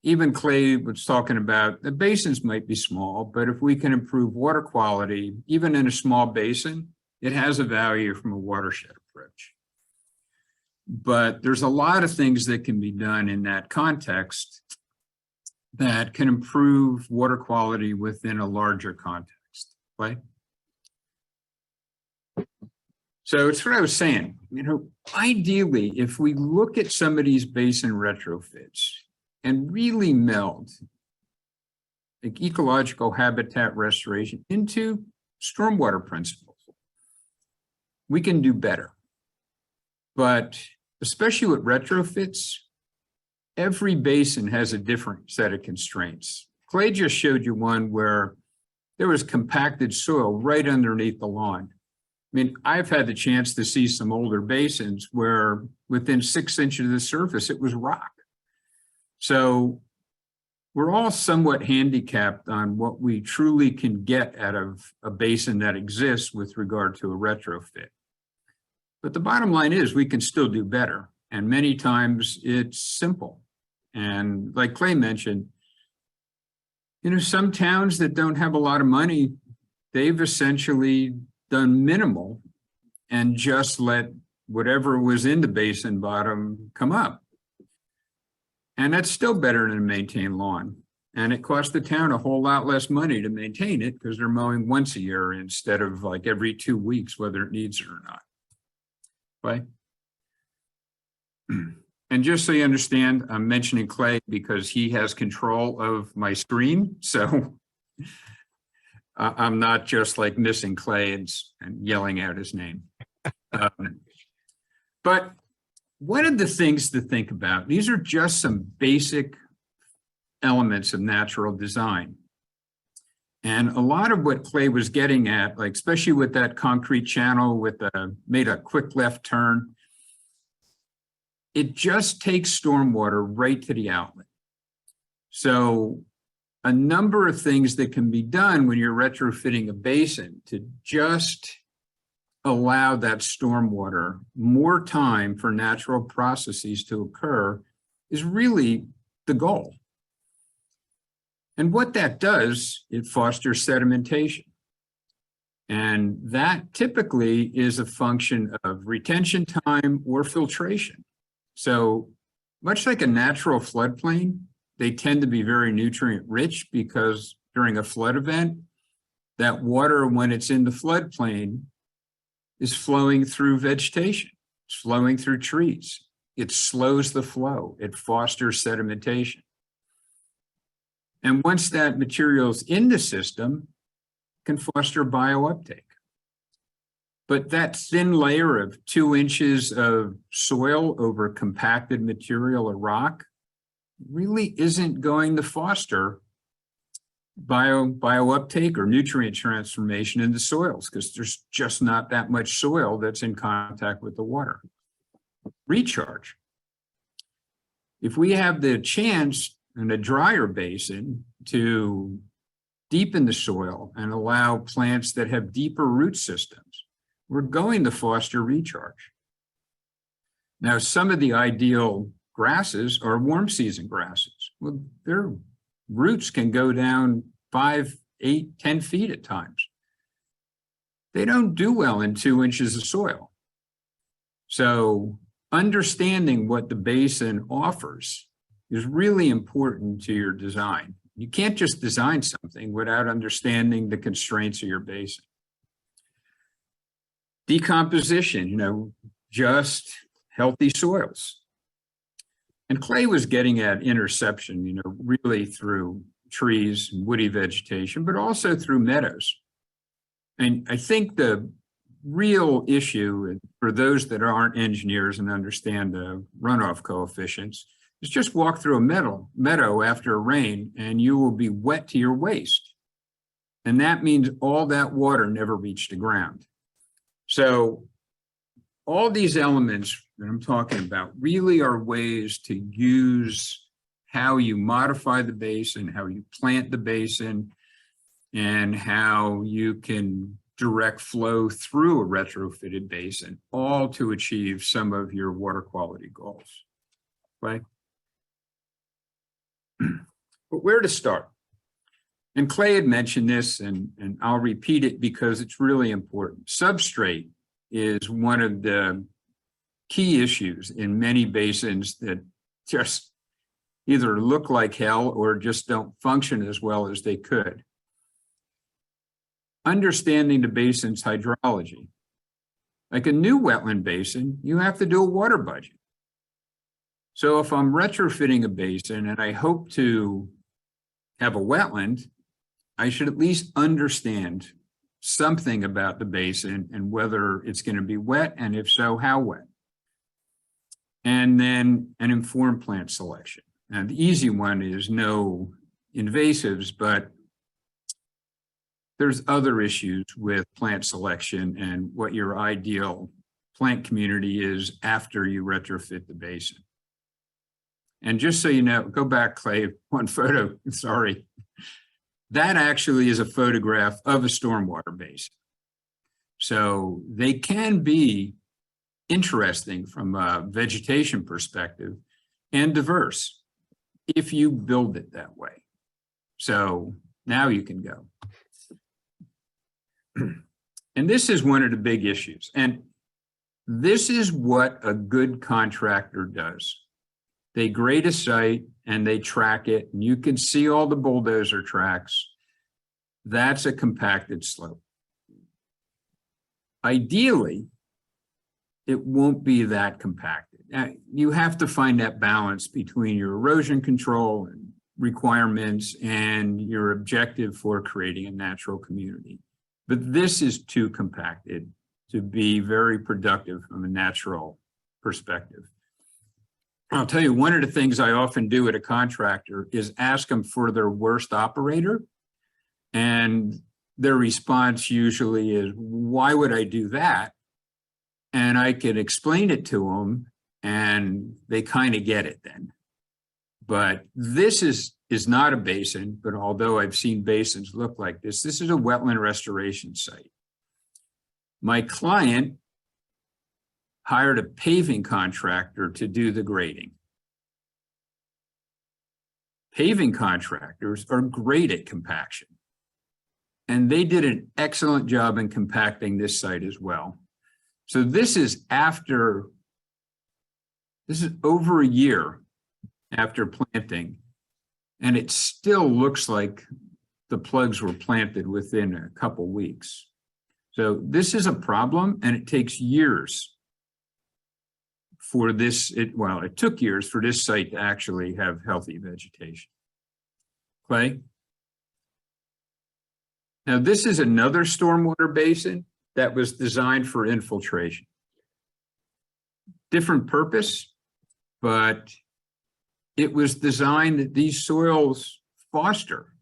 even Clay was talking about the basins might be small, but if we can improve water quality, even in a small basin, it has a value from a watershed approach. But there's a lot of things that can be done in that context that can improve water quality within a larger context. Clay? So it's what I was saying, ideally, if we look at some of these basin retrofits and really meld like ecological habitat restoration into stormwater principles, we can do better. But especially with retrofits, every basin has a different set of constraints. Clay just showed you one where there was compacted soil right underneath the lawn. I mean, I've had the chance to see some older basins where within 6 inches of the surface, it was rock. So we're all somewhat handicapped on what we truly can get out of a basin that exists with regard to a retrofit. But the bottom line is we can still do better. And many times it's simple. And like Clay mentioned, some towns that don't have a lot of money, they've essentially done minimal and just let whatever was in the basin bottom come up. And that's still better than a maintained lawn. And it costs the town a whole lot less money to maintain it because they're mowing once a year instead of like every 2 weeks, whether it needs it or not. Right? And just so you understand, I'm mentioning Clay because he has control of my screen. So I'm not just like missing Clay and yelling out his name. But one of the things to think about, these are just some basic elements of natural design. And a lot of what Clay was getting at, like especially with that concrete channel with made a quick left turn, it just takes stormwater right to the outlet. So a number of things that can be done when you're retrofitting a basin to just allow that stormwater more time for natural processes to occur is really the goal. And what that does, it fosters sedimentation. And that typically is a function of retention time or filtration. So much like a natural floodplain, they tend to be very nutrient rich because during a flood event, that water, when it's in the floodplain, is flowing through vegetation, it's flowing through trees. It slows the flow, it fosters sedimentation. And once that material's in the system, it can foster biouptake. But that thin layer of 2 inches of soil over compacted material or rock really isn't going to foster biouptake or nutrient transformation in the soils because there's just not that much soil that's in contact with the water. Recharge. If we have the chance in a drier basin to deepen the soil and allow plants that have deeper root systems, we're going to foster recharge. Now, some of the ideal grasses are warm season grasses. Well, their roots can go down 5, 8, 10 feet at times. They don't do well in 2 inches of soil. So understanding what the basin offers is really important to your design. You can't just design something without understanding the constraints of your basin. Decomposition, just healthy soils. And Clay was getting at interception, really through trees and woody vegetation, but also through meadows. And I think the real issue for those that aren't engineers and understand the runoff coefficients is just walk through a meadow after a rain and you will be wet to your waist. And that means all that water never reached the ground. So all these elements that I'm talking about really are ways to use how you modify the basin, how you plant the basin, and how you can direct flow through a retrofitted basin, all to achieve some of your water quality goals. Right? But where to start? And Clay had mentioned this, and I'll repeat it because it's really important. Substrate is one of the key issues in many basins that just either look like hell or just don't function as well as they could. Understanding the basin's hydrology. Like a new wetland basin, you have to do a water budget. So if I'm retrofitting a basin and I hope to have a wetland, I should at least understand something about the basin and whether it's going to be wet, and if so, how wet. And then an informed plant selection. And the easy one is no invasives, but there's other issues with plant selection and what your ideal plant community is after you retrofit the basin. And just so you know, go back, Clay, one photo, sorry. That actually is a photograph of a stormwater basin. So they can be interesting from a vegetation perspective and diverse if you build it that way. So now you can go. And this is one of the big issues. And this is what a good contractor does. They grade a site and they track it, and you can see all the bulldozer tracks. That's a compacted slope. Ideally, it won't be that compacted. You have to find that balance between your erosion control and requirements and your objective for creating a natural community. But this is too compacted to be very productive from a natural perspective. I'll tell you, one of the things I often do at a contractor is ask them for their worst operator. And their response usually is, why would I do that? And I can explain it to them and they kind of get it then. But this is not a basin, but although I've seen basins look like this is a wetland restoration site. My client hired a paving contractor to do the grading. Paving contractors are great at compaction. And they did an excellent job in compacting this site as well. So this is over a year after planting, and it still looks like the plugs were planted within a couple weeks. So this is a problem, and it takes years for this, it took years for this site to actually have healthy vegetation. Clay? Now, this is another stormwater basin that was designed for infiltration. Different purpose, but it was designed that these soils foster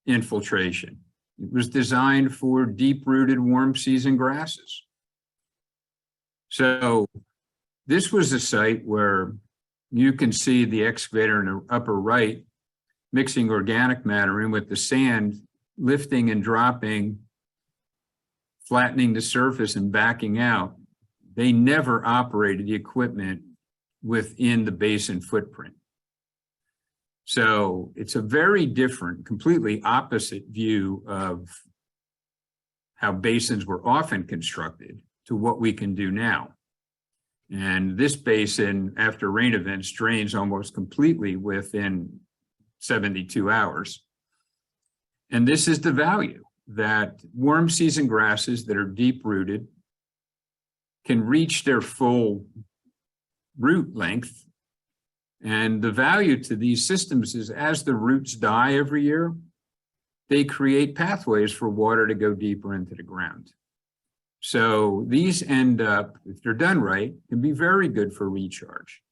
infiltration. It was designed for deep-rooted warm season grasses. So this was a site where you can see the excavator in the upper right mixing organic matter in with the sand, lifting and dropping, flattening the surface and backing out. They never operated the equipment within the basin footprint. So it's a very different, completely opposite view of how basins were often constructed to what we can do now. And this basin, after rain events, drains almost completely within 72 hours. And this is the value, that warm season grasses that are deep rooted can reach their full root length. And the value to these systems is, as the roots die every year, they create pathways for water to go deeper into the ground. So these end up, if they're done right, can be very good for recharge.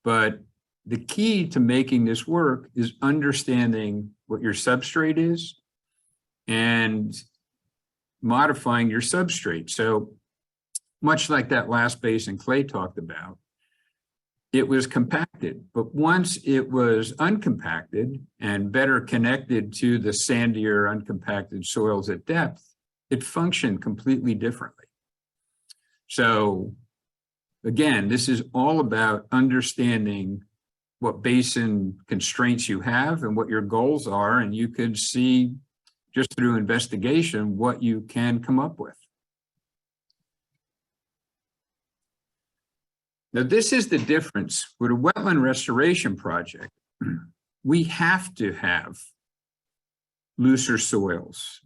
But the key to making this work is understanding what your substrate is and modifying your substrate. So much like that last basin Clay talked about, it was compacted, but once it was uncompacted and better connected to the sandier, uncompacted soils at depth, it functioned completely differently. So again, this is all about understanding what basin constraints you have and what your goals are, and you could see just through investigation what you can come up with. Now, this is the difference with a wetland restoration project. We have to have looser soils.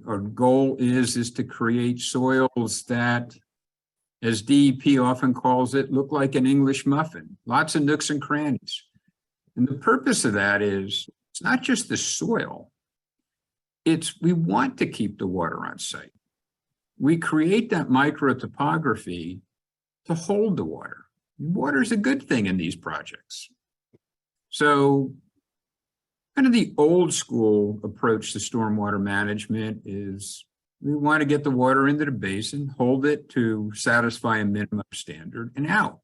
Our goal is to create soils that, as DEP often calls it, look like an English muffin, lots of nooks and crannies. And the purpose of that is, it's not just the soil, it's we want to keep the water on site. We create that microtopography to hold the water. Water is a good thing in these projects. So kind of the old school approach to stormwater management is we want to get the water into the basin, hold it to satisfy a minimum standard, and out.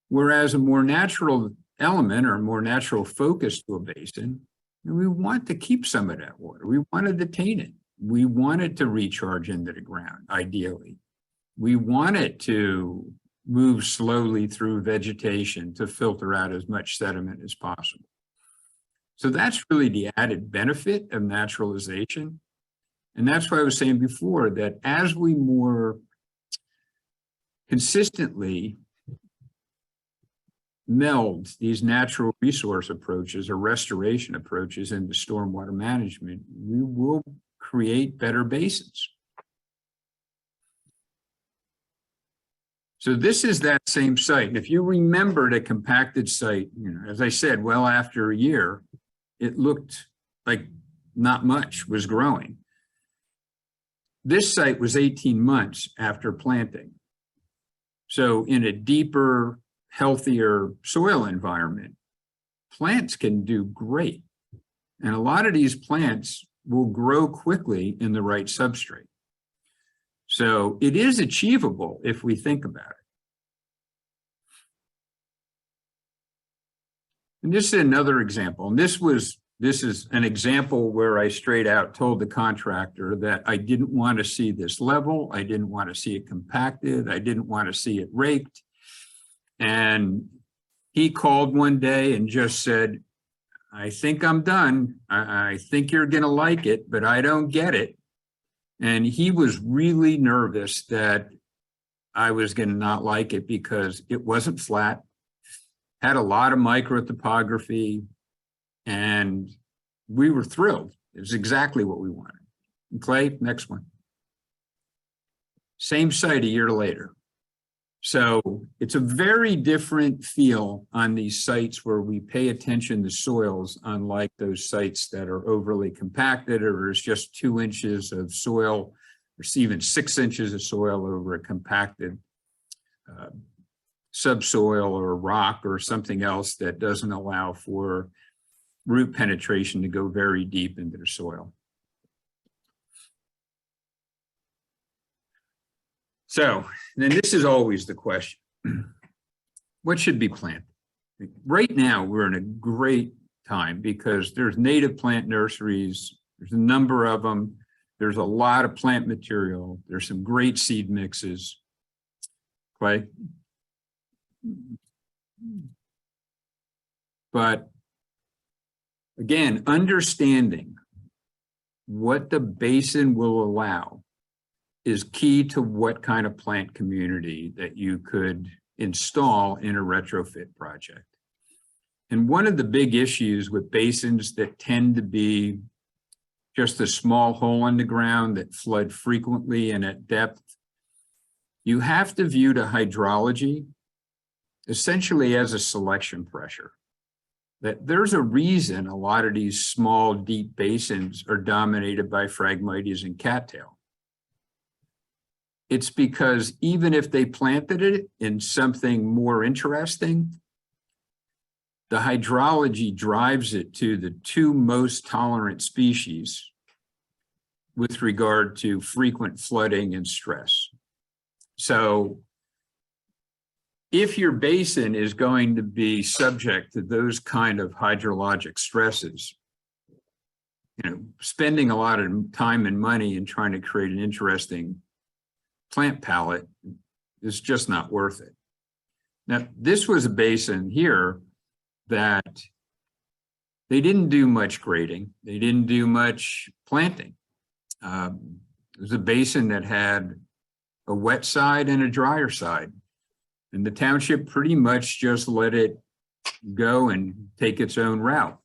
Whereas a more natural element or a more natural focus to a basin, we want to keep some of that water. We want to detain it. We want it to recharge into the ground, ideally. We want it to move slowly through vegetation to filter out as much sediment as possible. So that's really the added benefit of naturalization. And that's why I was saying before that as we more consistently meld these natural resource approaches or restoration approaches into stormwater management, we will create better basins. So this is that same site. And if you remember the compacted site, as I said, well, after a year, it looked like not much was growing. This site was 18 months after planting. So in a deeper, healthier soil environment, plants can do great. And a lot of these plants will grow quickly in the right substrate. So it is achievable if we think about it. And this is another example. And this is an example where I straight out told the contractor that I didn't want to see this level. I didn't want to see it compacted. I didn't want to see it raked. And he called one day and just said, I think I'm done. I think you're going to like it, but I don't get it. And he was really nervous that I was going to not like it because it wasn't flat, had a lot of micro topography, and we were thrilled. It was exactly what we wanted. And Clay, next one. Same site a year later. So it's a very different feel on these sites where we pay attention to soils, unlike those sites that are overly compacted or there's just 2 inches of soil or even 6 inches of soil over a compacted subsoil or rock or something else that doesn't allow for root penetration to go very deep into the soil. So then this is always the question. What should be planted? Right now, we're in a great time because there's native plant nurseries. There's a number of them. There's a lot of plant material. There's some great seed mixes. Clay? But again, understanding what the basin will allow is key to what kind of plant community that you could install in a retrofit project. And one of the big issues with basins that tend to be just a small hole in the ground that flood frequently and at depth, you have to view the hydrology essentially as a selection pressure. That there's a reason a lot of these small, deep basins are dominated by Phragmites and Cattail. It's because even if they planted it in something more interesting, the hydrology drives it to the 2 most tolerant species with regard to frequent flooding and stress. So if your basin is going to be subject to those kind of hydrologic stresses, spending a lot of time and money in trying to create an interesting plant palette is just not worth it. Now, this was a basin here that they didn't do much grading. They didn't do much planting. It was a basin that had a wet side and a drier side. And the township pretty much just let it go and take its own route.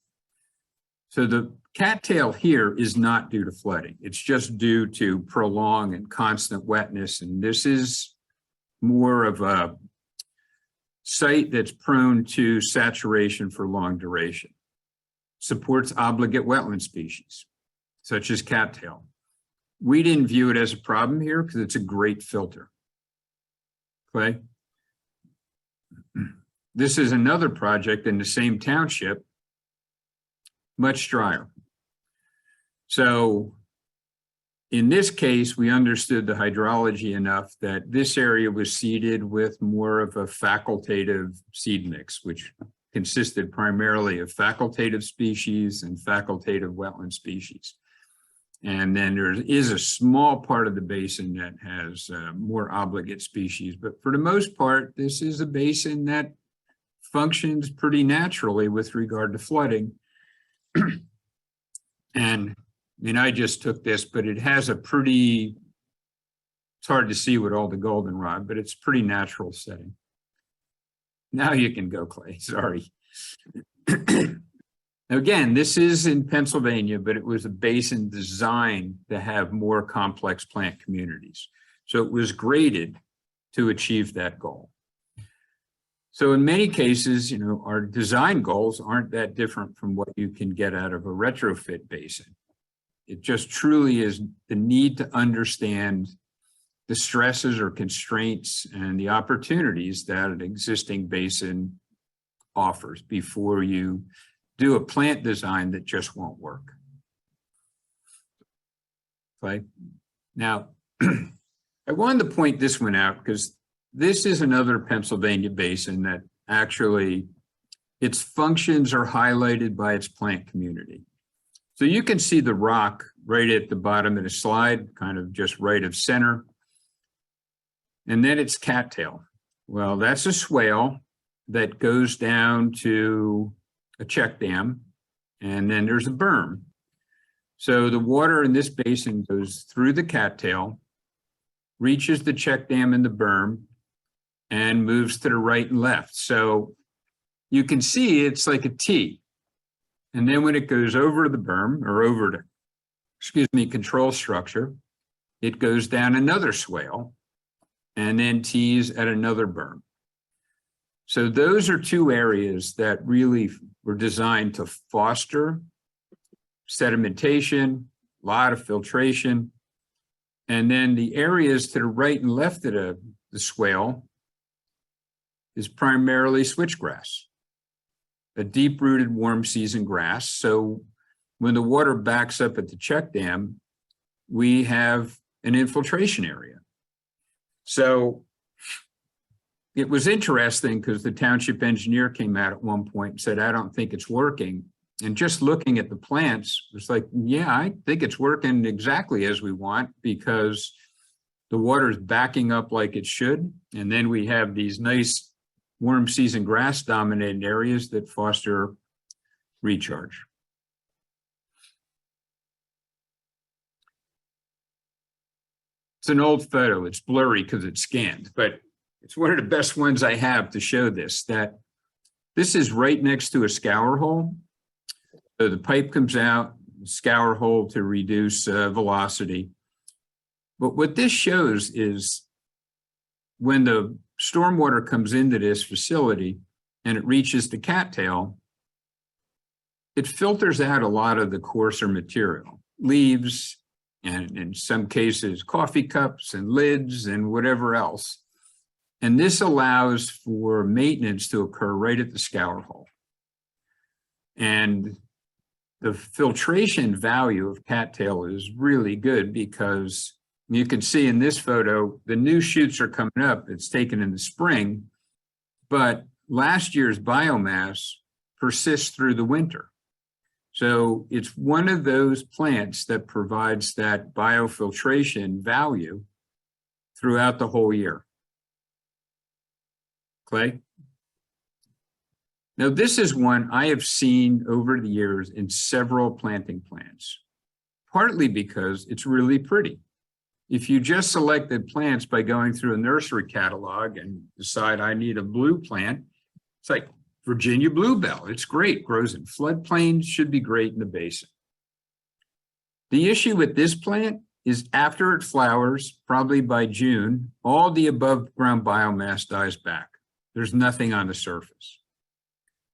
So the cattail here is not due to flooding. It's just due to prolonged and constant wetness. And this is more of a site that's prone to saturation for long duration. Supports obligate wetland species, such as cattail. We didn't view it as a problem here because it's a great filter. Clay? This is another project in the same township, much drier. So in this case, we understood the hydrology enough that this area was seeded with more of a facultative seed mix, which consisted primarily of facultative species and facultative wetland species. And then there is a small part of the basin that has more obligate species. But for the most part, this is a basin that functions pretty naturally with regard to flooding. And I just took this, but it has a pretty, it's hard to see with all the goldenrod, but it's pretty natural setting. Now you can go, Clay, sorry. Again, this is in Pennsylvania, but it was a basin designed to have more complex plant communities. So it was graded to achieve that goal. So in many cases, our design goals aren't that different from what you can get out of a retrofit basin. It just truly is the need to understand the stresses or constraints and the opportunities that an existing basin offers before you do a plant design that just won't work. Okay. Now, I wanted to point this one out because this is another Pennsylvania basin that actually its functions are highlighted by its plant community. So you can see the rock right at the bottom of the slide, kind of just right of center. And then it's Cattail. Well, that's a swale that goes down to a check dam, and then there's a berm. So the water in this basin goes through the Cattail, reaches the check dam and the berm, and moves to the right and left. So you can see it's like a T. And then when it goes over the berm or over to, control structure, it goes down another swale and then tees at another berm. So those are two areas that really were designed to foster sedimentation, a lot of filtration. And then the areas to the right and left of the swale is primarily switchgrass, a deep-rooted warm season grass. So when the water backs up at the check dam, we have an infiltration area. So it was interesting because the township engineer came out at one point and said, I don't think it's working. And just looking at the plants, it's like, yeah, I think it's working exactly as we want because the water is backing up like it should. And then we have these nice warm season grass dominated areas that foster recharge. It's an old photo. It's blurry because it's scanned, but it's one of the best ones I have to show this, that this is right next to a scour hole. So the pipe comes out, scour hole to reduce velocity. But what this shows is when the stormwater comes into this facility and it reaches the cattail, it filters out a lot of the coarser material, leaves, and in some cases, coffee cups and lids and whatever else. And this allows for maintenance to occur right at the scour hole. And the filtration value of cattail is really good because you can see in this photo, the new shoots are coming up. It's taken in the spring, but last year's biomass persists through the winter. So it's one of those plants that provides that biofiltration value throughout the whole year. Clay? Now, this is one I have seen over the years in several planting plans, partly because it's really pretty. If you just selected plants by going through a nursery catalog and decide I need a blue plant, it's like Virginia Bluebell. It's great, grows in floodplains, should be great in the basin. The issue with this plant is after it flowers, probably by June, all the above ground biomass dies back. There's nothing on the surface.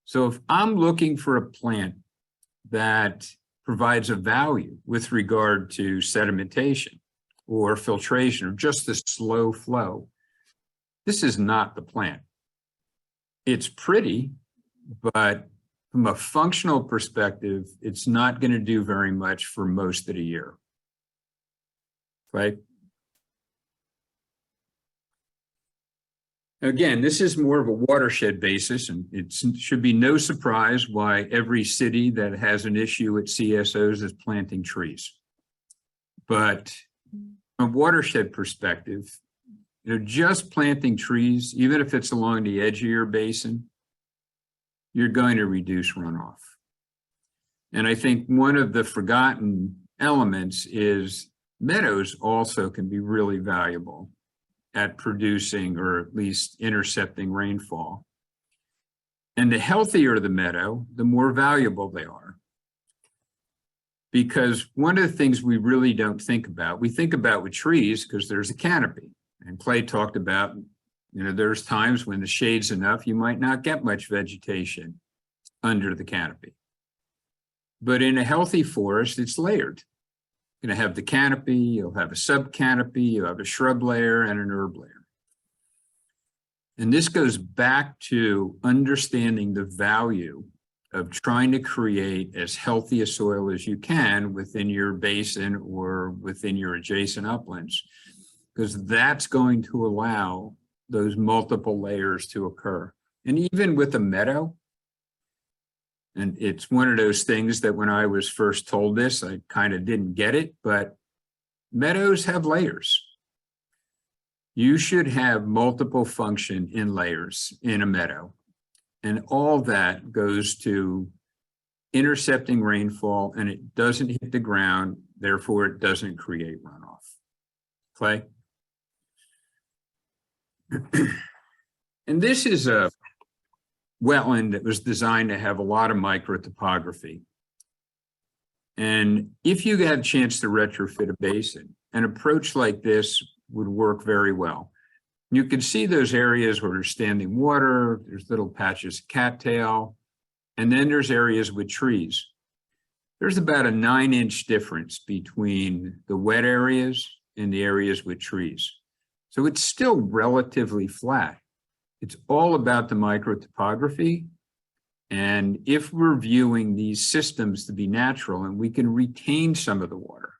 So if I'm looking for a plant that provides a value with regard to sedimentation or filtration or just the slow flow, this is not the plant. It's pretty, but from a functional perspective, it's not going to do very much for most of the year. Right? Again, this is more of a watershed basis, and it should be no surprise why every city that has an issue with CSOs is planting trees. But from a watershed perspective, just planting trees, even if it's along the edge of your basin, you're going to reduce runoff. And I think one of the forgotten elements is meadows also can be really valuable at producing or at least intercepting rainfall. And the healthier the meadow, the more valuable they are. Because one of the things we really don't think about, we think about with trees because there's a canopy. And Clay talked about, there's times when the shade's enough, you might not get much vegetation under the canopy. But in a healthy forest, it's layered. You're going to have the canopy, you'll have a subcanopy, you'll have a shrub layer and an herb layer. And this goes back to understanding the value of trying to create as healthy a soil as you can within your basin or within your adjacent uplands, because that's going to allow those multiple layers to occur. And even with a meadow, and it's one of those things that when I was first told this, I kind of didn't get it, but meadows have layers. You should have multiple function in layers in a meadow. And all that goes to intercepting rainfall, and it doesn't hit the ground, therefore it doesn't create runoff. Clay? And this is a wetland that was designed to have a lot of microtopography. And if you got a chance to retrofit a basin, an approach like this would work very well. You can see those areas where there's standing water, there's little patches of cattail, and then there's areas with trees. There's about a 9-inch difference between the wet areas and the areas with trees. So it's still relatively flat. It's all about the microtopography. And if we're viewing these systems to be natural, and we can retain some of the water,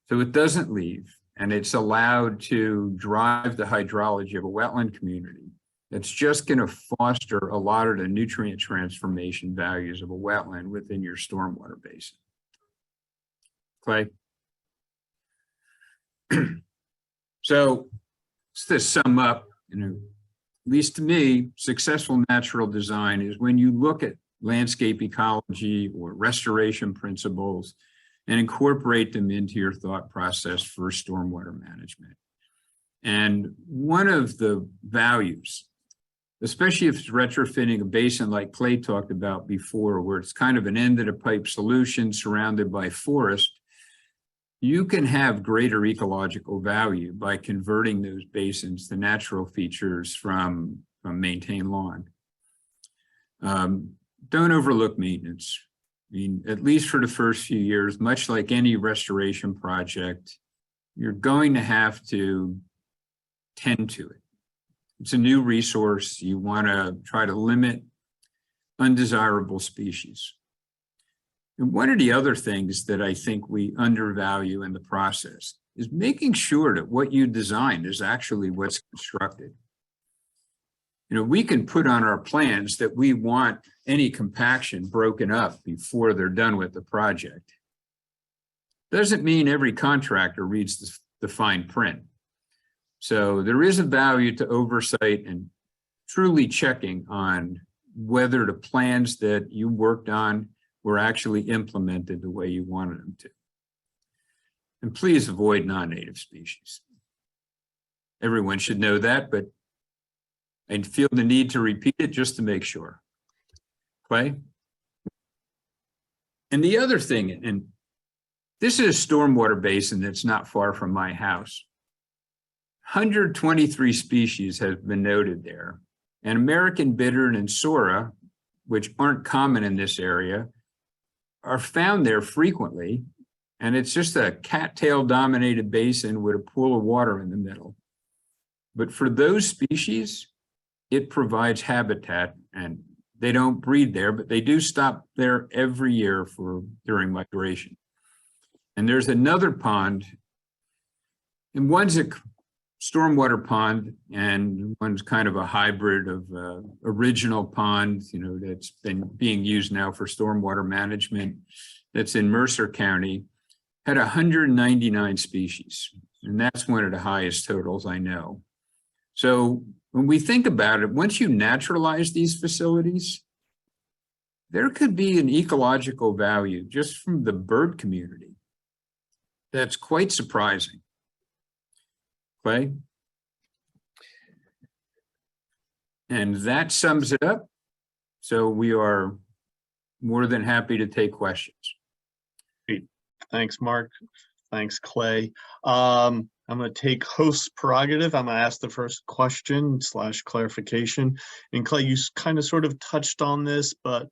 so it doesn't leave, and it's allowed to drive the hydrology of a wetland community, that's just going to foster a lot of the nutrient transformation values of a wetland within your stormwater basin. Clay? So, just to sum up, at least to me, successful natural design is when you look at landscape ecology or restoration principles and incorporate them into your thought process for stormwater management. And one of the values, especially if it's retrofitting a basin like Clay talked about before, where it's kind of an end of the pipe solution surrounded by forest, you can have greater ecological value by converting those basins to natural features from maintained lawn. Don't overlook maintenance. I mean, at least for the first few years, much like any restoration project, you're going to have to tend to it. It's a new resource. You want to try to limit undesirable species. And one of the other things that I think we undervalue in the process is making sure that what you designed is actually what's constructed. We can put on our plans that we want any compaction broken up before they're done with the project. Doesn't mean every contractor reads the fine print. So there is a value to oversight and truly checking on whether the plans that you worked on were actually implemented the way you wanted them to. And please avoid non-native species. Everyone should know that, but I feel the need to repeat it just to make sure. Clay? And the other thing, and this is a stormwater basin that's not far from my house. 123 species have been noted there. And American bittern and sora, which aren't common in this area, are found there frequently, and it's just a cattail dominated basin with a pool of water in the middle. But for those species, it provides habitat, and they don't breed there, but they do stop there every year during migration. And there's another pond, and one's a stormwater pond, and one's kind of a hybrid of original pond, that's been being used now for stormwater management, that's in Mercer County, had 199 species. And that's one of the highest totals I know. So when we think about it, once you naturalize these facilities, there could be an ecological value just from the bird community that's quite surprising. Clay? And that sums it up. So we are more than happy to take questions. Great. Thanks, Mark. Thanks, Clay. I I'm going to take host's prerogative. I'm going to ask the first question / clarification. And Clay, you kind of sort of touched on this, but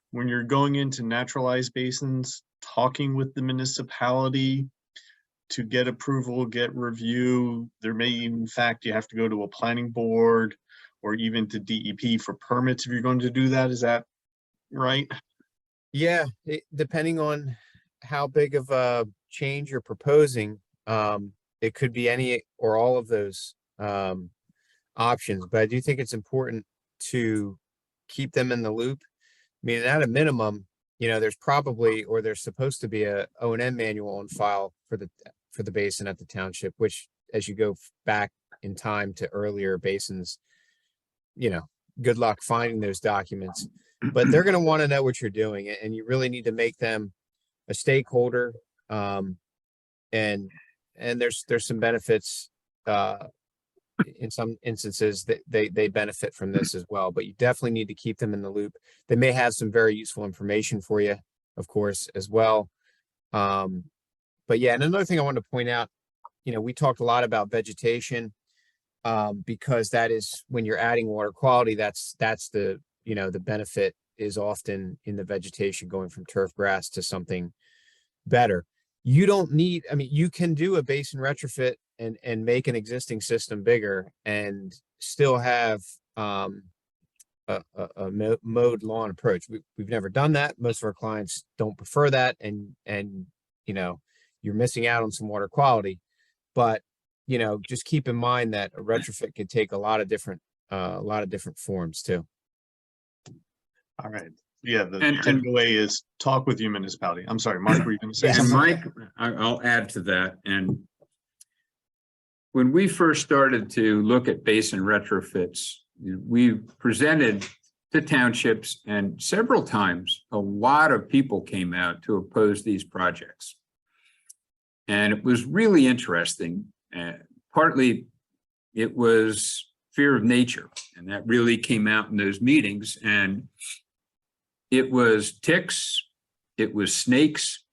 when you're going into naturalized basins, talking with the municipality to get approval, get review, there may, in fact, you have to go to a planning board or even to DEP for permits if you're going to do that. Is that right? Yeah, depending on how big of a change you're proposing, it could be any or all of those options, but I do think it's important to keep them in the loop. I mean, at a minimum, there's probably, or there's supposed to be a O&M manual on file for the basin at the township, which as you go back in time to earlier basins, good luck finding those documents, but they're going to want to know what you're doing, and you really need to make them a stakeholder. And there's some benefits, in some instances that they benefit from this as well, but you definitely need to keep them in the loop. They may have some very useful information for you, of course, as well. But yeah, and another thing I wanted to point out, we talked a lot about vegetation, because that is when you're adding water quality, that's the, the benefit is often in the vegetation going from turf grass to something better. You don't need, you can do a basin retrofit and make an existing system bigger and still have a mowed lawn approach. We've never done that. Most of our clients don't prefer that, and you're missing out on some water quality. But just keep in mind that a retrofit can take a lot of different forms too. All right. Yeah, the takeaway is talk with your municipality. I'm sorry, Mark, were you going to say And something? Mike, I'll add to that. And when we first started to look at basin retrofits, we presented to townships, and several times a lot of people came out to oppose these projects. And it was really interesting. Partly it was fear of nature, and that really came out in those meetings. And it was ticks, it was snakes.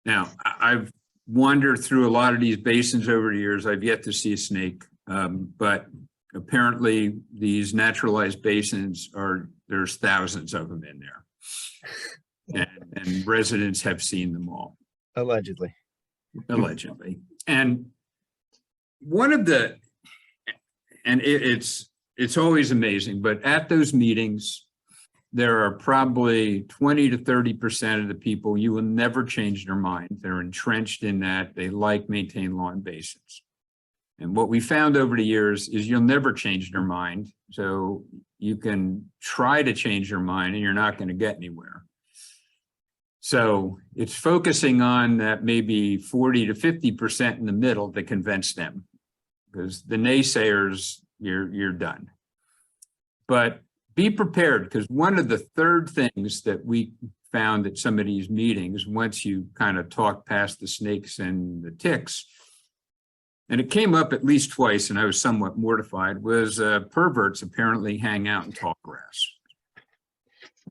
Now, I've wandered through a lot of these basins over the years. I've yet to see a snake, but apparently these naturalized basins there's thousands of them in there. And residents have seen them all. Allegedly. And one of it's always amazing, but at those meetings, there are probably 20 to 30% of the people, you will never change their mind. They're entrenched in that. They like maintain lawn basins. And what we found over the years is you'll never change their mind. So you can try to change your mind and you're not going to get anywhere. So it's focusing on that maybe 40 to 50% in the middle to convince them, because the naysayers, you're done. But be prepared, because one of the third things that we found at some of these meetings, once you kind of talk past the snakes and the ticks, and it came up at least twice, and I was somewhat mortified, was perverts apparently hang out in tall grass.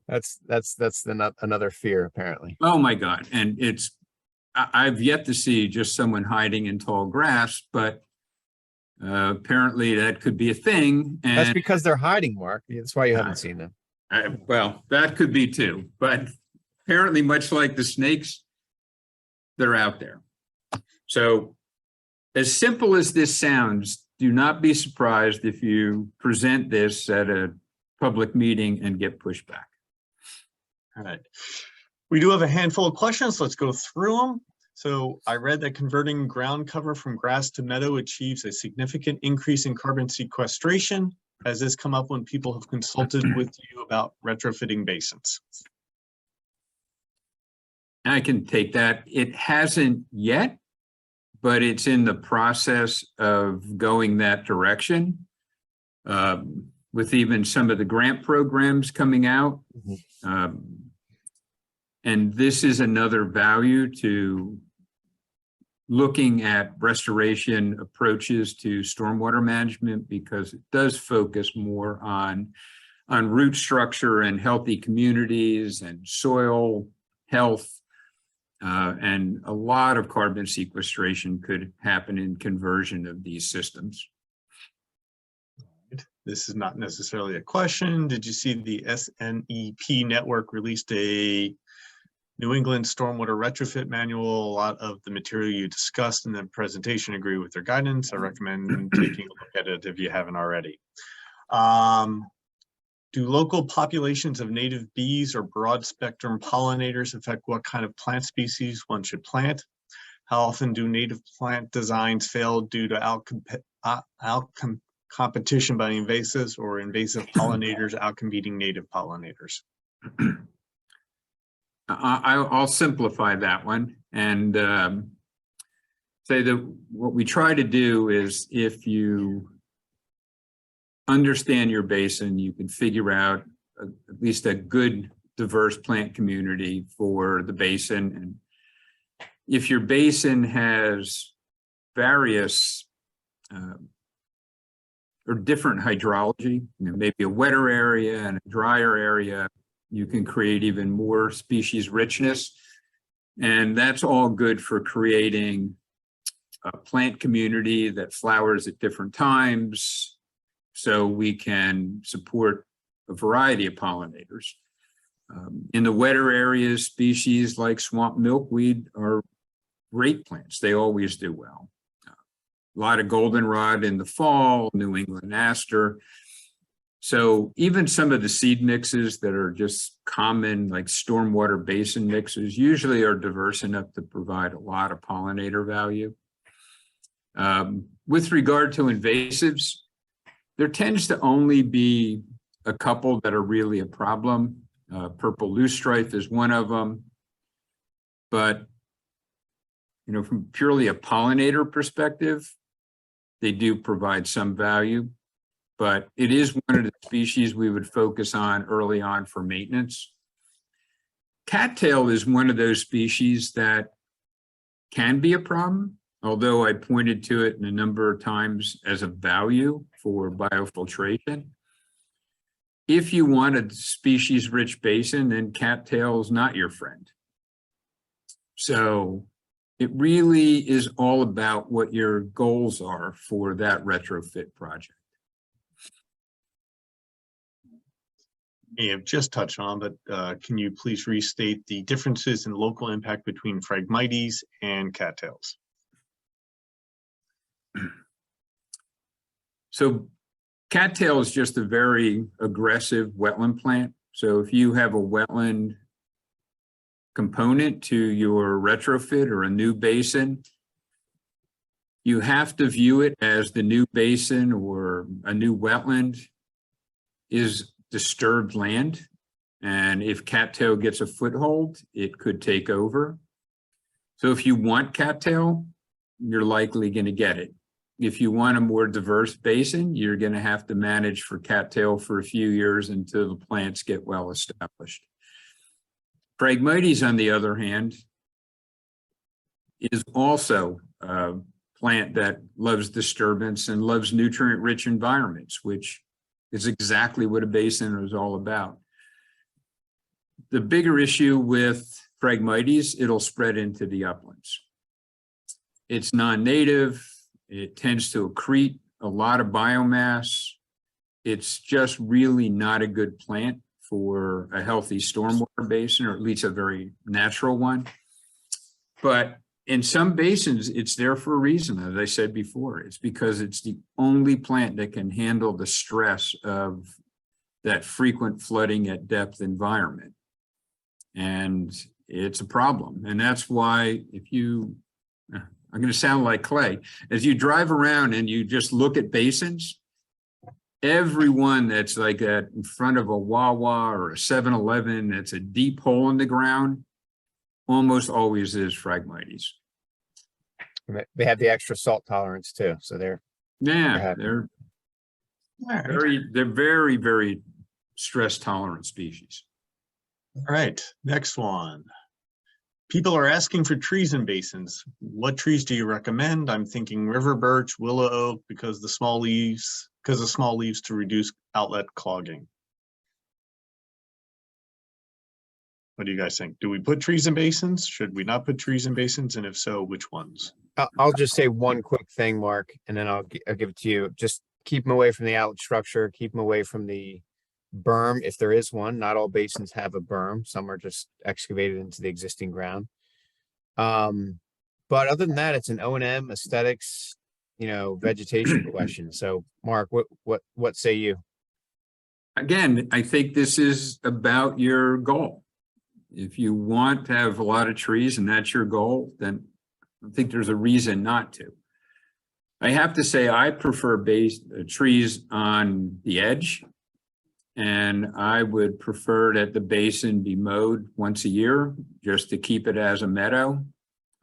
That's another fear, apparently. Oh my God. And I've yet to see just someone hiding in tall grass, but apparently that could be a thing. And that's because they're hiding, Mark. That's why you haven't seen them. Well, that could be too, but apparently much like the snakes, they're out there. So as simple as this sounds, do not be surprised if you present this at a public meeting and get pushback. All right. We do have a handful of questions. Let's go through them. So I read that converting ground cover from grass to meadow achieves a significant increase in carbon sequestration. Has this come up when people have consulted with you about retrofitting basins? I can take that. It hasn't yet, but it's in the process of going that direction. With even some of the grant programs coming out. And this is another value to looking at restoration approaches to stormwater management, because it does focus more on root structure and healthy communities and soil health. And a lot of carbon sequestration could happen in conversion of these systems. This is not necessarily a question. Did you see the SNEP network released a New England Stormwater Retrofit Manual? A lot of the material you discussed in the presentation agree with their guidance. I recommend taking a look at it if you haven't already. Do local populations of native bees or broad spectrum pollinators affect what kind of plant species one should plant? How often do native plant designs fail due to competition by invasives or invasive pollinators outcompeting native pollinators? I'll simplify that one and say that what we try to do is, if you understand your basin, you can figure out at least a good diverse plant community for the basin. And if your basin has various or different hydrology, maybe a wetter area and a drier area, you can create even more species richness. And that's all good for creating a plant community that flowers at different times, so we can support a variety of pollinators. In the wetter areas, species like swamp milkweed are great plants. They always do well. A lot of goldenrod in the fall, New England aster. So even some of the seed mixes that are just common, like stormwater basin mixes, usually are diverse enough to provide a lot of pollinator value. With regard to invasives, there tends to only be a couple that are really a problem. Purple loosestrife is one of them. But, from purely a pollinator perspective, they do provide some value. But it is one of the species we would focus on early on for maintenance. Cattail is one of those species that can be a problem, although I pointed to it a number of times as a value for biofiltration. If you want a species-rich basin, then cattail is not your friend. So it really is all about what your goals are for that retrofit project. You have just touched on, but can you please restate the differences in local impact between Phragmites and cattails? So cattail is just a very aggressive wetland plant. So if you have a wetland component to your retrofit or a new basin, you have to view it as the new basin or a new wetland is disturbed land. And if cattail gets a foothold, it could take over. So if you want cattail, you're likely going to get it. If you want a more diverse basin, you're going to have to manage for cattail for a few years until the plants get well established. Phragmites, on the other hand, is also a plant that loves disturbance and loves nutrient-rich environments, which is exactly what a basin is all about. The bigger issue with Phragmites, it'll spread into the uplands. It's non-native. It tends to accrete a lot of biomass. It's just really not a good plant for a healthy stormwater basin, or at least a very natural one. But in some basins, it's there for a reason, as I said before. It's because it's the only plant that can handle the stress of that frequent flooding at depth environment. And it's a problem. And that's why if you, I'm going to sound like Clay, as you drive around and you just look at basins, everyone that's like that in front of a Wawa or a 7-Eleven, that's a deep hole in the ground, almost always is Phragmites. They have the extra salt tolerance too, so they're they're very, very stress tolerant species. All right, next one. People are asking for trees in basins. What trees do you recommend? I'm thinking river birch, willow oak, because of small leaves to reduce outlet clogging. What do you guys think? Do we put trees in basins? Should we not put trees in basins? And if so, which ones? I'll just say one quick thing, Mark, and then I'll give it to you. Just keep them away from the outlet structure, keep them away from the berm, if there is one. Not all basins have a berm. Some are just excavated into the existing ground. But other than that, it's an O&M, aesthetics, vegetation question. So Mark, what say you? Again, I think this is about your goal. If you want to have a lot of trees and that's your goal, then I think there's a reason not to. I have to say, I prefer trees on the edge, and I would prefer that the basin be mowed once a year just to keep it as a meadow.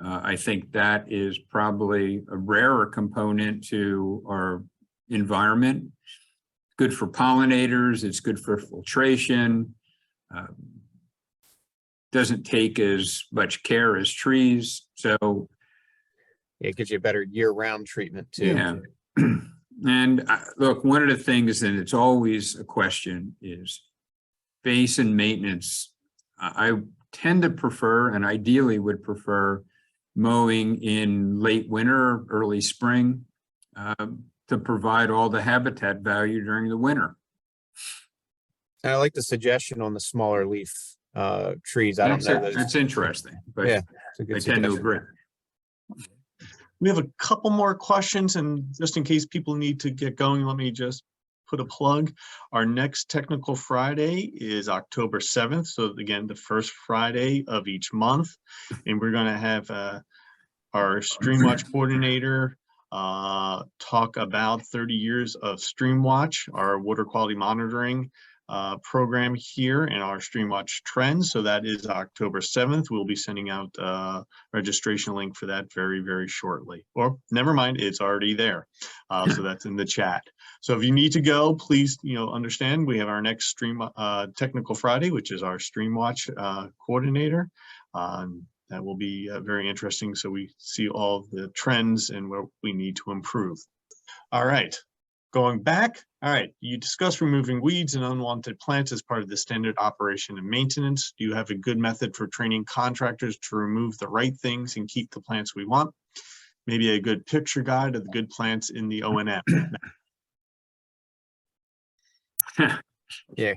I think that is probably a rarer component to our environment. Good for pollinators, it's good for filtration. Doesn't take as much care as trees. So it gives you a better year-round treatment too. Yeah. And look, one of the things, and it's always a question, is basin maintenance. I tend to prefer, and ideally would prefer, mowing in late winter, early spring, to provide all the habitat value during the winter. And I like the suggestion on the smaller leaf trees. I don't know those. That's interesting, but Yeah, I tend to agree. We have a couple more questions, and just in case people need to get going, let me just put a plug. Our next Technical Friday is October 7th. So again, the first Friday of each month. And we're going to have our Streamwatch coordinator talk about 30 years of Streamwatch, our water quality monitoring program here, and our Streamwatch trends. So that is October 7th. We'll be sending out a registration link for that very, very shortly. Or never mind, it's already there. So that's in the chat. So if you need to go, please, understand we have our next Technical Friday, which is our Streamwatch coordinator. That will be very interesting. So we see all the trends and where we need to improve. All right. Going back, all right, you discussed removing weeds and unwanted plants as part of the standard operation and maintenance. Do you have a good method for training contractors to remove the right things and keep the plants we want? Maybe a good picture guide of the good plants in the O&M. Yeah,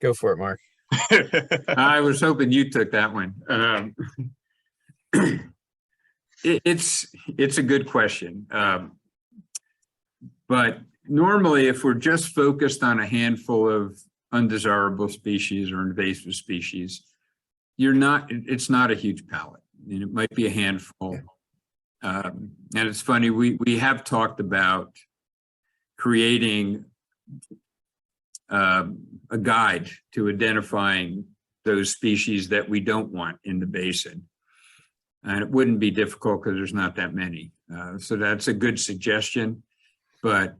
go for it, Mark. I was hoping you took that one. It's a good question. But normally, if we're just focused on a handful of undesirable species or invasive species, it's not a huge palette. I mean, it might be a handful. And it's funny, we have talked about creating a guide to identifying those species that we don't want in the basin. And it wouldn't be difficult because there's not that many. So that's a good suggestion. But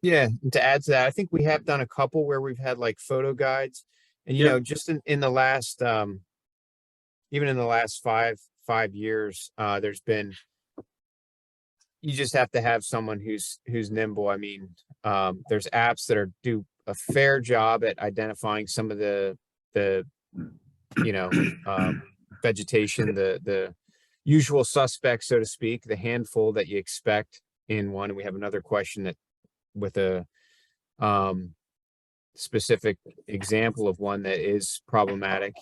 yeah, and to add to that, I think we have done a couple where we've had like photo guides, and just in the last even in the last five years, there's been, you just have to have someone who's nimble. I mean, there's apps that do a fair job at identifying some of the vegetation, the usual suspects, so to speak, the handful that you expect in one. And we have another question that with a specific example of one that is problematic.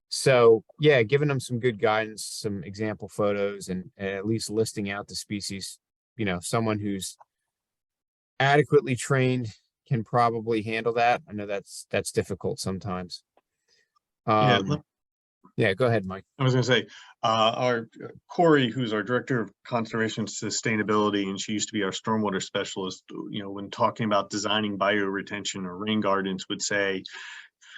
So yeah, giving them some good guidance, some example photos, and at least listing out the species, someone who's adequately trained can probably handle that. I know that's difficult sometimes. Yeah, go ahead, Mike. I was going to say, our Corey, who's our Director of Conservation Sustainability, and she used to be our stormwater specialist, when talking about designing bioretention or rain gardens, would say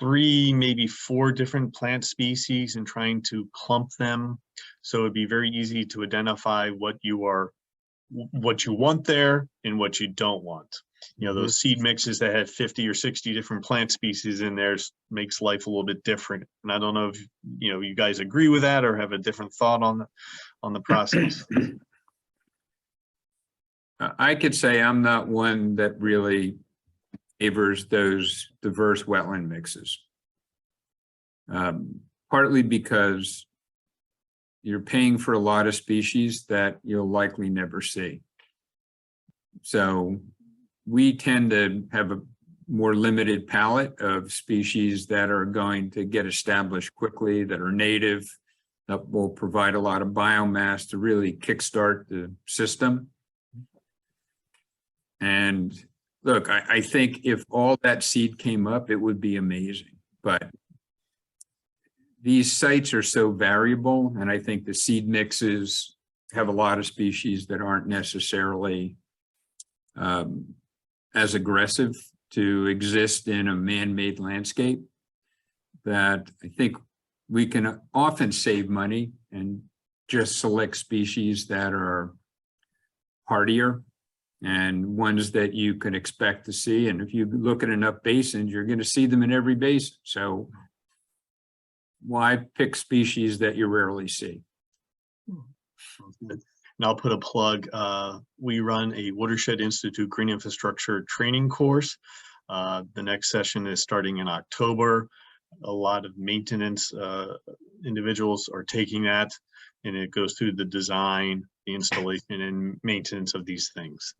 3, maybe 4 different plant species and trying to clump them. So it'd be very easy to identify what you want there and what you don't want. Those seed mixes that have 50 or 60 different plant species in there makes life a little bit different. And I don't know if you guys agree with that or have a different thought on the process. I could say I'm not one that really favors those diverse wetland mixes. Partly because you're paying for a lot of species that you'll likely never see. So we tend to have a more limited palette of species that are going to get established quickly, that are native, that will provide a lot of biomass to really kickstart the system. And look, I think if all that seed came up, it would be amazing. But these sites are so variable, and I think the seed mixes have a lot of species that aren't necessarily as aggressive to exist in a man-made landscape, that I think we can often save money and just select species that are hardier and ones that you can expect to see. And if you look at enough basins, you're going to see them in every basin. So why pick species that you rarely see? And I'll put a plug. We run a Watershed Institute Green Infrastructure training course. The next session is starting in October. A lot of maintenance individuals are taking that, and it goes through the design, the installation, and maintenance of these things.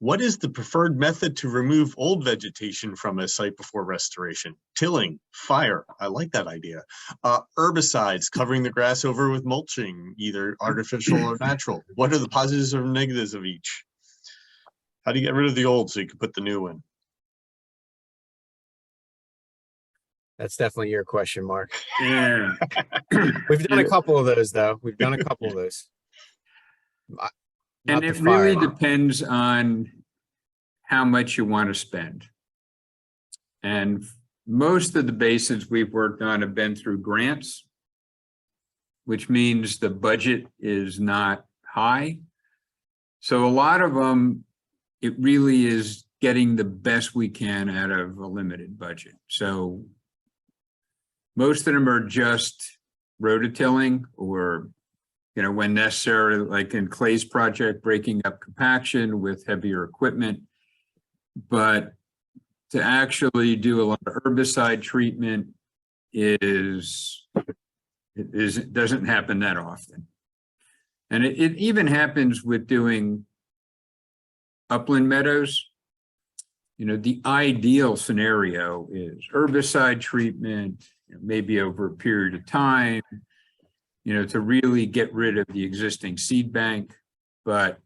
What is the preferred method to remove old vegetation from a site before restoration? Tilling, fire, I like that idea. Herbicides, covering the grass over with mulching, either artificial or natural. What are the positives or negatives of each? How do you get rid of the old so you can put the new in? That's definitely your question, Mark. Yeah. We've done a couple of those, though. We've done a couple of those. And it really depends on how much you want to spend. And most of the basins we've worked on have been through grants, which means the budget is not high. So a lot of them, it really is getting the best we can out of a limited budget. So most of them are just rototilling, or when necessary, like in Clay's project, breaking up compaction with heavier equipment. But to actually do a lot of herbicide treatment doesn't happen that often. And it even happens with doing upland meadows. The ideal scenario is herbicide treatment, maybe over a period of time, to really get rid of the existing seed bank. But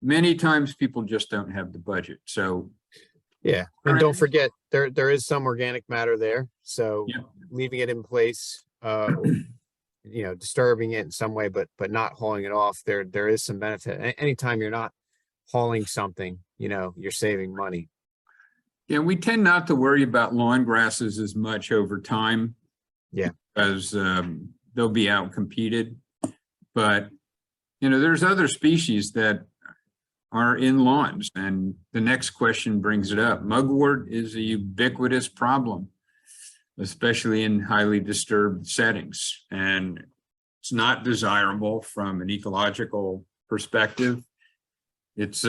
many times people just don't have the budget. So yeah, and don't forget there is some organic matter there. So yeah, leaving it in place, disturbing it in some way, but not hauling it off, there is some benefit. Anytime you're not hauling something, you're saving money. Yeah, we tend not to worry about lawn grasses as much over time. Yeah, because they'll be out competed. But there's other species that are in lawns, and the next question brings it up. Mugwort is a ubiquitous problem, especially in highly disturbed settings, and it's not desirable from an ecological perspective. It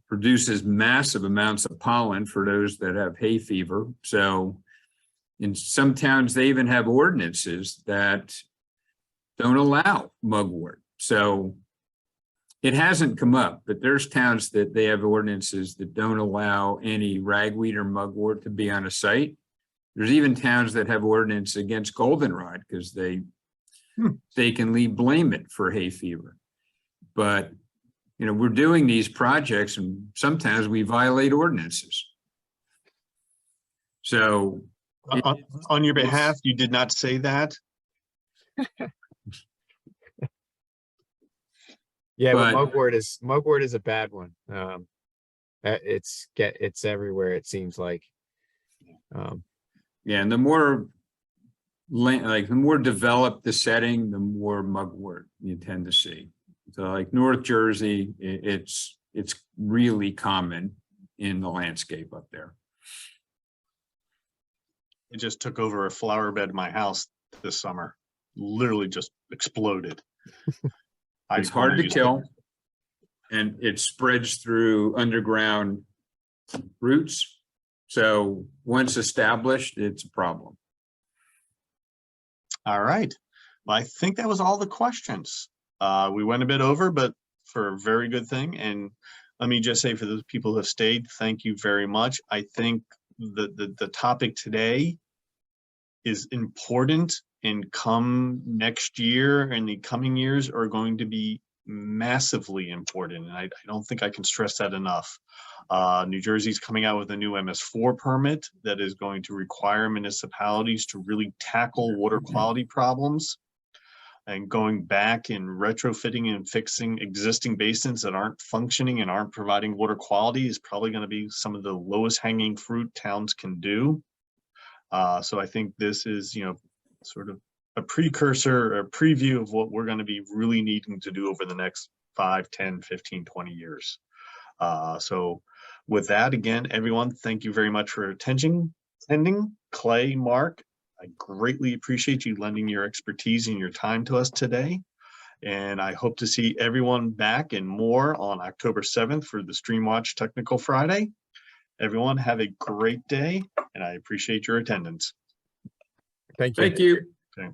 produces massive amounts of pollen for those that have hay fever. So in some towns, they even have ordinances that don't allow mugwort. So it hasn't come up, but there's towns that they have ordinances that don't allow any ragweed or mugwort to be on a site. There's even towns that have ordinance against goldenrod because they mistakenly blame it for hay fever. But we're doing these projects, and sometimes we violate ordinances. So on your behalf, you did not say that. Yeah, but mugwort is a bad one. It's everywhere, it seems like. Yeah, and the more developed the setting, the more mugwort you tend to see. So like North Jersey, it's really common in the landscape up there. It just took over a flower bed in my house this summer. Literally just exploded. It's hard to kill, and it spreads through underground roots. So once established, it's a problem. All right. Well, I think that was all the questions. We went a bit over, but for a very good thing. And let me just say, for those people who have stayed, thank you very much. I think the topic today is important, and come next year and the coming years are going to be massively important. And I don't think I can stress that enough. New Jersey's coming out with a new MS4 permit that is going to require municipalities to really tackle water quality problems, and going back and retrofitting and fixing existing basins that aren't functioning and aren't providing water quality is probably going to be some of the lowest hanging fruit towns can do. So I think this is, sort of a precursor, a preview of what we're going to be really needing to do over the next 5, 10, 15, 20 years. So with that, again, everyone, thank you very much for attending. Clay, Mark, I greatly appreciate you lending your expertise and your time to us today. And I hope to see everyone back and more on October 7th for the Streamwatch Technical Friday. Everyone have a great day, and I appreciate your attendance. Thank you. Thank you. Okay.